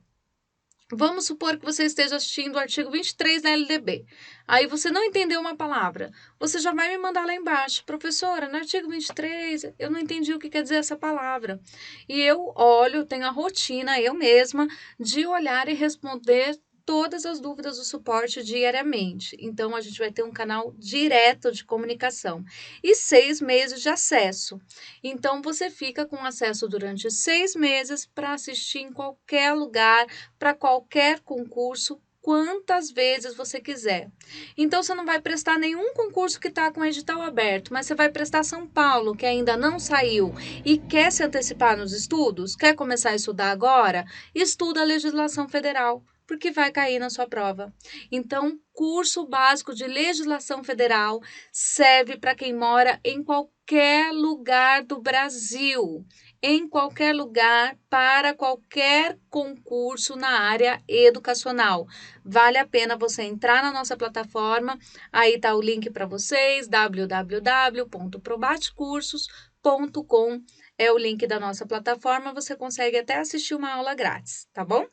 Vamos supor que você esteja assistindo o artigo 23 da LDB. Aí você não entendeu uma palavra. Você já vai me mandar lá embaixo. Professora, no artigo 23, eu não entendi o que quer dizer essa palavra. E eu olho, tenho a rotina, eu mesma, de olhar e responder todas as dúvidas do suporte diariamente. Então, a gente vai ter um canal direto de comunicação. E 6 meses de acesso. Então, você fica com acesso durante 6 meses para assistir em qualquer lugar, para qualquer concurso, quantas vezes você quiser. Então, você não vai prestar nenhum concurso que está com edital aberto, mas você vai prestar São Paulo, que ainda não saiu, e quer se antecipar nos estudos? Quer começar a estudar agora? Estuda a legislação federal, porque vai cair na sua prova. Então, curso básico de legislação federal serve para quem mora em qualquer lugar do Brasil, em qualquer lugar, para qualquer concurso na área educacional. Vale a pena você entrar na nossa plataforma, aí está o link para vocês, www.probatecursos.com, é o link da nossa plataforma, você consegue até assistir uma aula grátis, tá bom?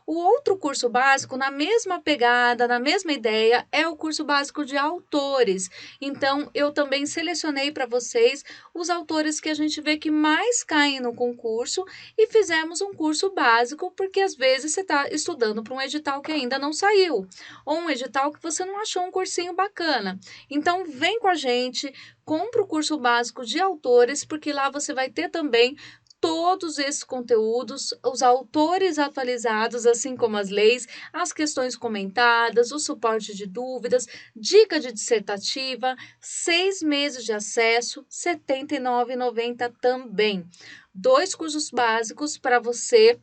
O outro curso básico, na mesma pegada, na mesma ideia, é o curso básico de autores. Então, eu também selecionei para vocês os autores que a gente vê que mais caem no concurso e fizemos um curso básico, porque às vezes você está estudando para um edital que ainda não saiu, ou um edital que você não achou um cursinho bacana. Então, vem com a gente, compra o curso básico de autores, porque lá você vai ter também todos esses conteúdos, os autores atualizados, assim como as leis, as questões comentadas, o suporte de dúvidas, dica de dissertativa, 6 meses de acesso, R$ 79,90 também. 2 cursos básicos para você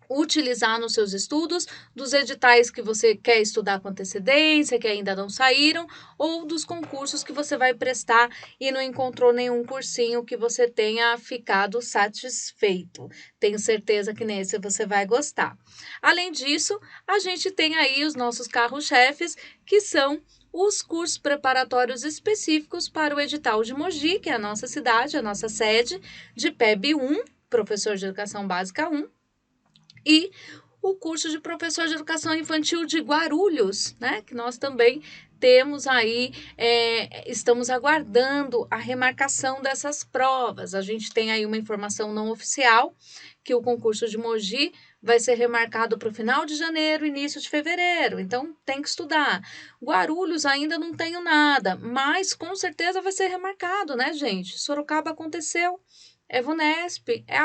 utilizar nos seus estudos, dos editais que você quer estudar com antecedência, que ainda não saíram, ou dos concursos que você vai prestar e não encontrou nenhum cursinho que você tenha ficado satisfeito. Tenho certeza que nesse você vai gostar. Além disso, a gente tem aí os nossos carros-chefes, que são os cursos preparatórios específicos para o edital de Mogi, que é a nossa cidade, a nossa sede, de PEB 1, Professor de Educação Básica 1, e o curso de professor de educação infantil de Guarulhos, né? Que nós também temos aí, estamos aguardando a remarcação dessas provas. A gente tem aí uma informação não oficial que o concurso de Mogi vai ser remarcado para o final de janeiro, início de fevereiro. Então, tem que estudar. Guarulhos ainda não tenho nada, mas com certeza vai ser remarcado, né, gente? Sorocaba aconteceu. Vunesp, é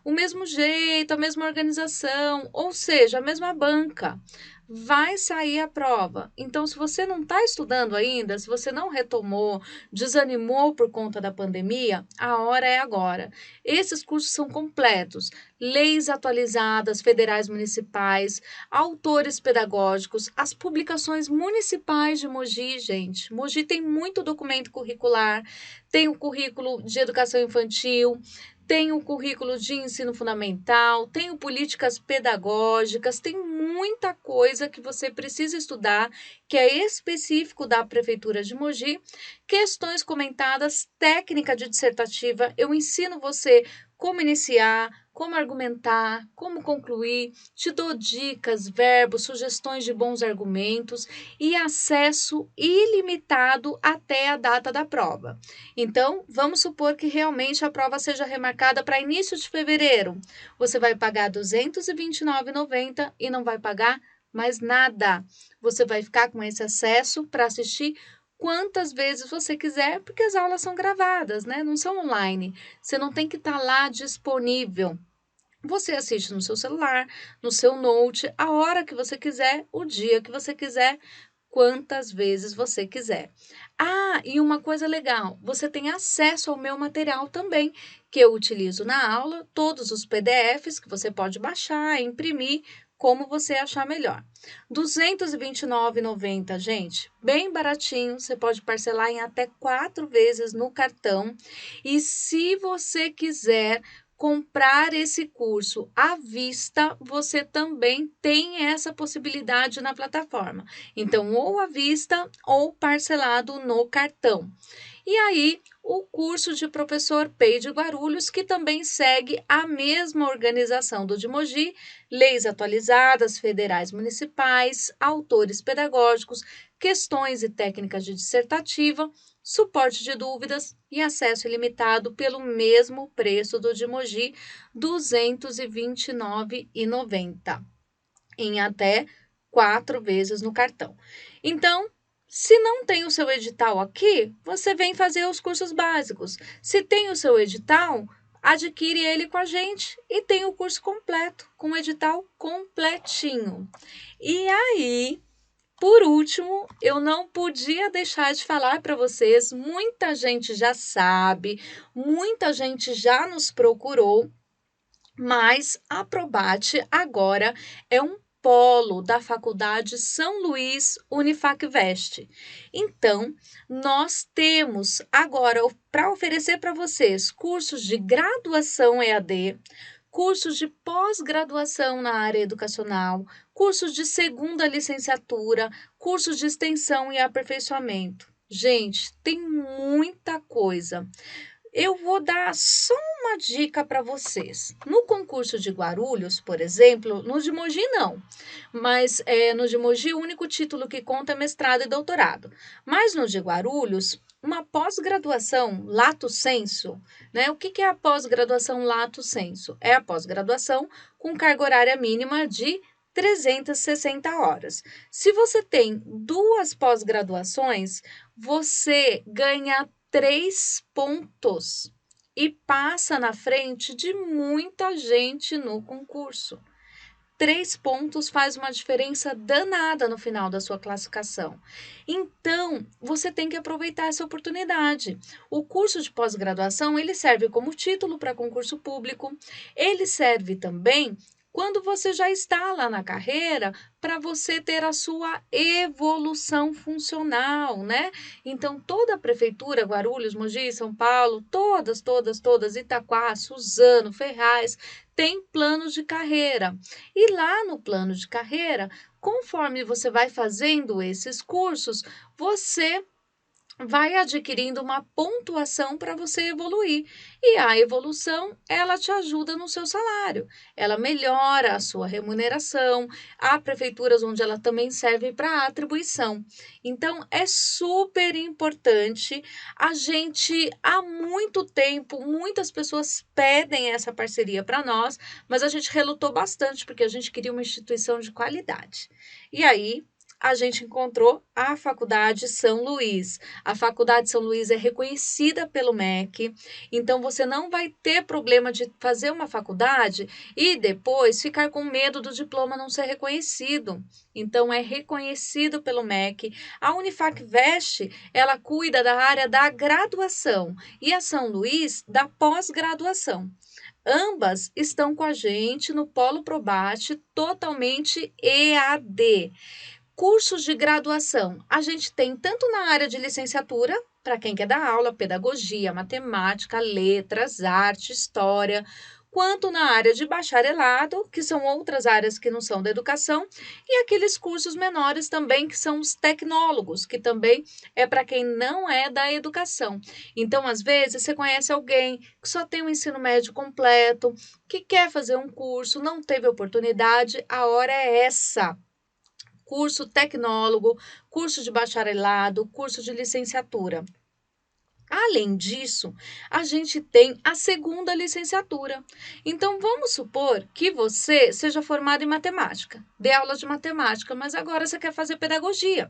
o mesmo jeito, a mesma organização, ou seja, a mesma banca. Vai sair a prova. Então, se você não está estudando ainda, se você não retomou, desanimou por conta da pandemia, a hora é agora. Esses cursos são completos: leis atualizadas, federais, municipais, autores pedagógicos, as publicações municipais de Mogi, gente. Mogi tem muito documento curricular, tem o currículo de educação infantil, tem o currículo de ensino fundamental, tem o políticas pedagógicas, tem muita coisa que você precisa estudar, que é específico da Prefeitura de Mogi. Questões comentadas, técnica de dissertativa, eu ensino você como iniciar, como argumentar, como concluir, te dou dicas, verbos, sugestões de bons argumentos e acesso ilimitado até a data da prova. Então, vamos supor que realmente a prova seja remarcada para início de fevereiro. Você vai pagar R$ 229,90 e não vai pagar mais nada. Você vai ficar com esse acesso para assistir quantas vezes você quiser, porque as aulas são gravadas, né? Não são online. Você não tem que estar lá disponível. Você assiste no seu celular, no seu note, a hora que você quiser, o dia que você quiser, quantas vezes você quiser. Ah, e uma coisa legal, você tem acesso ao meu material também, que eu utilizo na aula, todos os PDFs que você pode baixar, imprimir, como você achar melhor. R$ 229,90, gente, bem baratinho, você pode parcelar em até 4 vezes no cartão. E se você quiser comprar esse curso à vista, você também tem essa possibilidade na plataforma. Então, ou à vista ou parcelado no cartão. E aí, o curso de professor PEI de Guarulhos, que também segue a mesma organização do de Mogi, leis atualizadas, federais municipais, autores pedagógicos, questões e técnicas de dissertativa, suporte de dúvidas e acesso ilimitado pelo mesmo preço do de Mogi, R$ 229,90, em até 4 vezes no cartão. Então, se não tem o seu edital aqui, você vem fazer os cursos básicos. Se tem o seu edital, adquire ele com a gente e tem o curso completo, com o edital completinho. E aí, por último, eu não podia deixar de falar para vocês, muita gente já sabe, muita gente já nos procurou, mas a Probate agora é um polo da Faculdade São Luís Unifacvest. Então, nós temos agora para oferecer para vocês cursos de graduação EAD, cursos de pós-graduação na área educacional, cursos de segunda licenciatura, cursos de extensão e aperfeiçoamento. Gente, tem muita coisa. Eu vou dar só uma dica para vocês. No concurso de Guarulhos, por exemplo, no de Mogi não, mas no de Mogi o único título que conta é mestrado e doutorado. Mas no de Guarulhos, uma pós-graduação lato sensu, né? O que é a pós-graduação lato sensu? É a pós-graduação com carga horária mínima de 360 horas. Se você tem 2 pós-graduações, você ganha 3 pontos e passa na frente de muita gente no concurso. 3 pontos faz uma diferença danada no final da sua classificação. Então, você tem que aproveitar essa oportunidade. O curso de pós-graduação, ele serve como título para concurso público, ele serve também quando você já está lá na carreira, para você ter a sua evolução funcional, né? Então, toda a prefeitura, Guarulhos, Mogi, São Paulo, todas, Itaquá, Suzano, Ferraz, tem planos de carreira. E lá no plano de carreira, conforme você vai fazendo esses cursos, você vai adquirindo uma pontuação para você evoluir. E a evolução, ela te ajuda no seu salário. Ela melhora a sua remuneração. Há prefeituras onde ela também serve para atribuição. Então, é super importante. A gente, há muito tempo, muitas pessoas pedem essa parceria para nós, mas a gente relutou bastante porque a gente queria uma instituição de qualidade. E aí, a gente encontrou a Faculdade São Luís. A Faculdade São Luís é reconhecida pelo MEC, então você não vai ter problema de fazer uma faculdade e depois ficar com medo do diploma não ser reconhecido. Então é reconhecido pelo MEC. A Unifacvest, ela cuida da área da graduação e a São Luís da pós-graduação. Ambas estão com a gente no Polo Probate, totalmente EAD. Cursos de graduação, a gente tem tanto na área de licenciatura, para quem quer dar aula, pedagogia, matemática, letras, arte, história, quanto na área de bacharelado, que são outras áreas que não são da educação, e aqueles cursos menores também, que são os tecnólogos, que também é para quem não é da educação. Então, às vezes, você conhece alguém que só tem o ensino médio completo, que quer fazer um curso, não teve oportunidade, a hora é essa. Curso tecnólogo, curso de bacharelado, curso de licenciatura. Além disso, a gente tem a segunda licenciatura. Então, vamos supor que você seja formado em matemática, dê aula de matemática, mas agora você quer fazer pedagogia.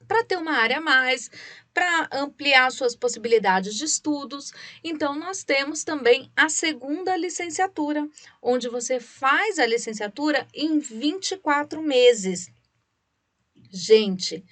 Para ter uma área a mais, para ampliar suas possibilidades de estudos, então nós temos também a segunda licenciatura, onde você faz a licenciatura em 24 meses. Gente,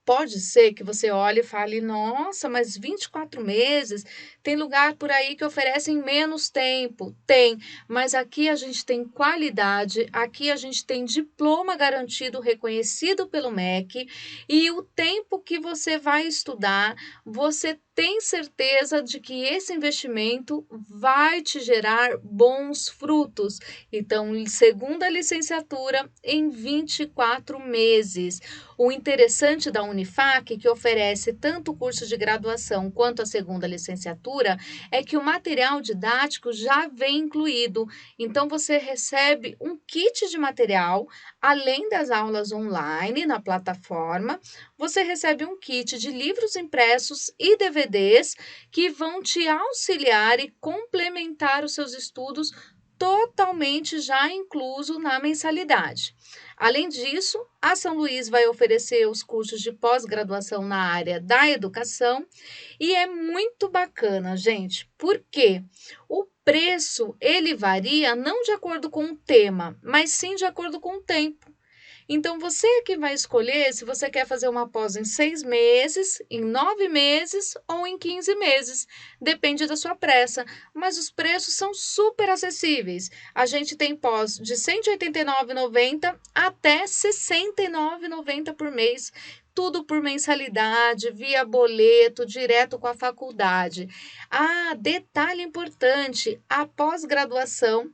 pode ser que você olhe e fale, nossa, mas 24 meses, tem lugar por aí que oferecem menos tempo. Tem, mas aqui a gente tem qualidade, aqui a gente tem diploma garantido, reconhecido pelo MEC, e o tempo que você vai estudar, você tem certeza de que esse investimento vai te gerar bons frutos. Então, segunda licenciatura em 24 meses. O interessante da Unifac, que oferece tanto o curso de graduação quanto a segunda licenciatura, é que o material didático já vem incluído. Então, você recebe um kit de material, além das aulas online na plataforma, você recebe um kit de livros impressos e DVDs que vão te auxiliar e complementar os seus estudos totalmente já incluso na mensalidade. Além disso, a São Luís vai oferecer os cursos de pós-graduação na área da educação e é muito bacana, gente, porque o preço ele varia não de acordo com o tema, mas sim de acordo com o tempo. Então, você é que vai escolher se você quer fazer uma pós em 6 meses, em 9 meses ou em 15 meses. Depende da sua pressa, mas os preços são super acessíveis. A gente tem pós de R$ 189,90 até R$ 69,90 por mês. Tudo por mensalidade, via boleto, direto com a faculdade. Ah, detalhe importante: a pós-graduação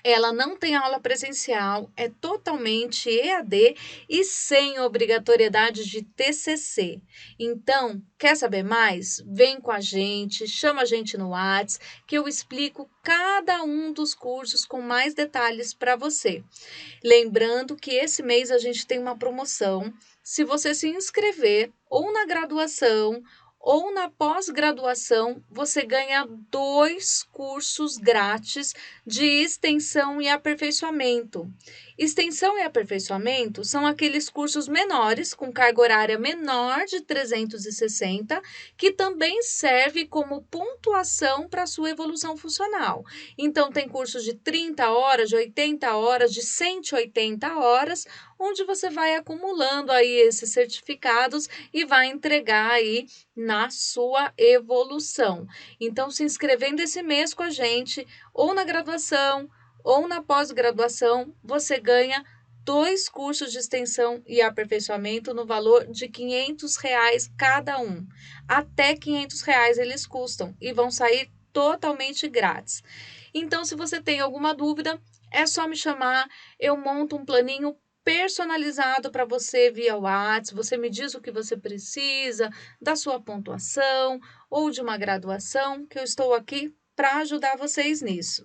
ela não tem aula presencial, é totalmente EAD e sem obrigatoriedade de TCC. Então, quer saber mais? Vem com a gente, chama a gente no WhatsApp, que eu explico cada um dos cursos com mais detalhes para você. Lembrando que esse mês a gente tem uma promoção. Se você se inscrever ou na graduação ou na pós-graduação, você ganha 2 cursos grátis de extensão e aperfeiçoamento. Extensão e aperfeiçoamento são aqueles cursos menores, com carga horária menor de 360, que também serve como pontuação para a sua evolução funcional. Então, tem cursos de 30 horas, de 80 horas, de 180 horas, onde você vai acumulando aí esses certificados e vai entregar aí na sua evolução. Então, se inscrevendo esse mês com a gente, ou na graduação, ou na pós-graduação, você ganha 2 cursos de extensão e aperfeiçoamento no valor de R$ 500 cada um. Até R$ 500 eles custam e vão sair totalmente grátis. Então, se você tem alguma dúvida, é só me chamar, eu monto um planinho personalizado para você via WhatsApp, você me diz o que você precisa, da sua pontuação ou de uma graduação, que eu estou aqui para ajudar vocês nisso.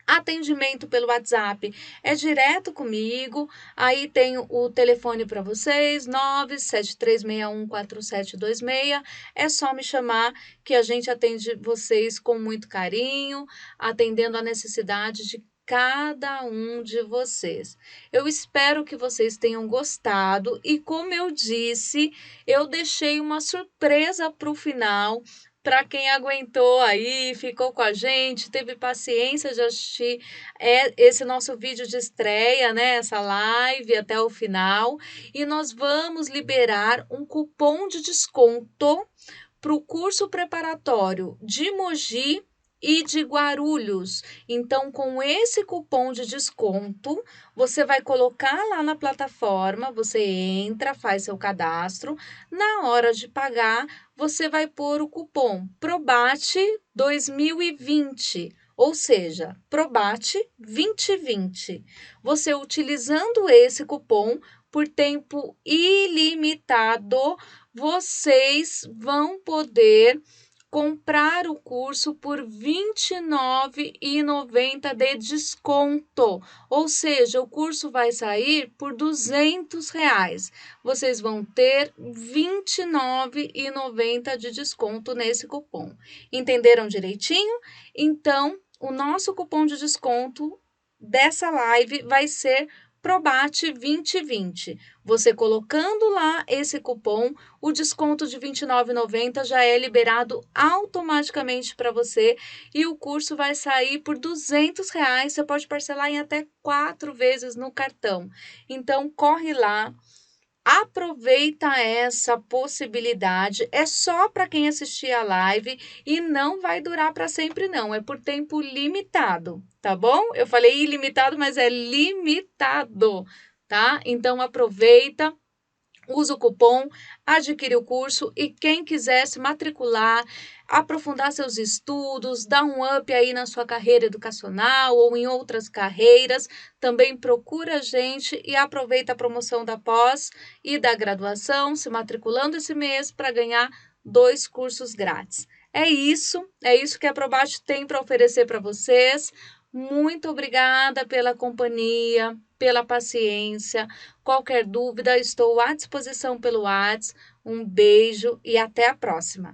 Atendimento pelo WhatsApp é direto comigo, aí tem o telefone para vocês, 973614726, é só me chamar que a gente atende vocês com muito carinho, atendendo a necessidade de cada um de vocês. Eu espero que vocês tenham gostado e, como eu disse, eu deixei uma surpresa para o final. Para quem aguentou aí, ficou com a gente, teve paciência de assistir esse nosso vídeo de estreia, né? Essa live até o final. E nós vamos liberar um cupom de desconto para o curso preparatório de Mogi e de Guarulhos. Então, com esse cupom de desconto, você vai colocar lá na plataforma, você entra, faz seu cadastro. Na hora de pagar, você vai pôr o cupom PROBATE 2020. Ou seja, PROBATE 2020. Você utilizando esse cupom por tempo ilimitado, vocês vão poder comprar o curso por R$ 29,90 de desconto. Ou seja, o curso vai sair por R$ 200. Vocês vão ter R$ 29,90 de desconto nesse cupom. Entenderam direitinho? Então, o nosso cupom de desconto dessa live vai ser PROBATE 2020. Você colocando lá esse cupom, o desconto de R$ 29,90 já é liberado automaticamente para você e o curso vai sair por R$ 200. Você pode parcelar em até 4 vezes no cartão. Então, corre lá. Aproveita essa possibilidade, é só para quem assistir a live e não vai durar para sempre não, é por tempo limitado, tá bom? Eu falei ilimitado, mas é limitado, tá? Então aproveita, usa o cupom, adquire o curso e quem quiser se matricular, aprofundar seus estudos, dar um up aí na sua carreira educacional ou em outras carreiras, também procura a gente e aproveita a promoção da pós e da graduação, se matriculando esse mês para ganhar 2 cursos grátis. É isso que a Probate tem para oferecer para vocês. Muito obrigada pela companhia, pela paciência. Qualquer dúvida, estou à disposição pelo WhatsApp. Um beijo e até a próxima.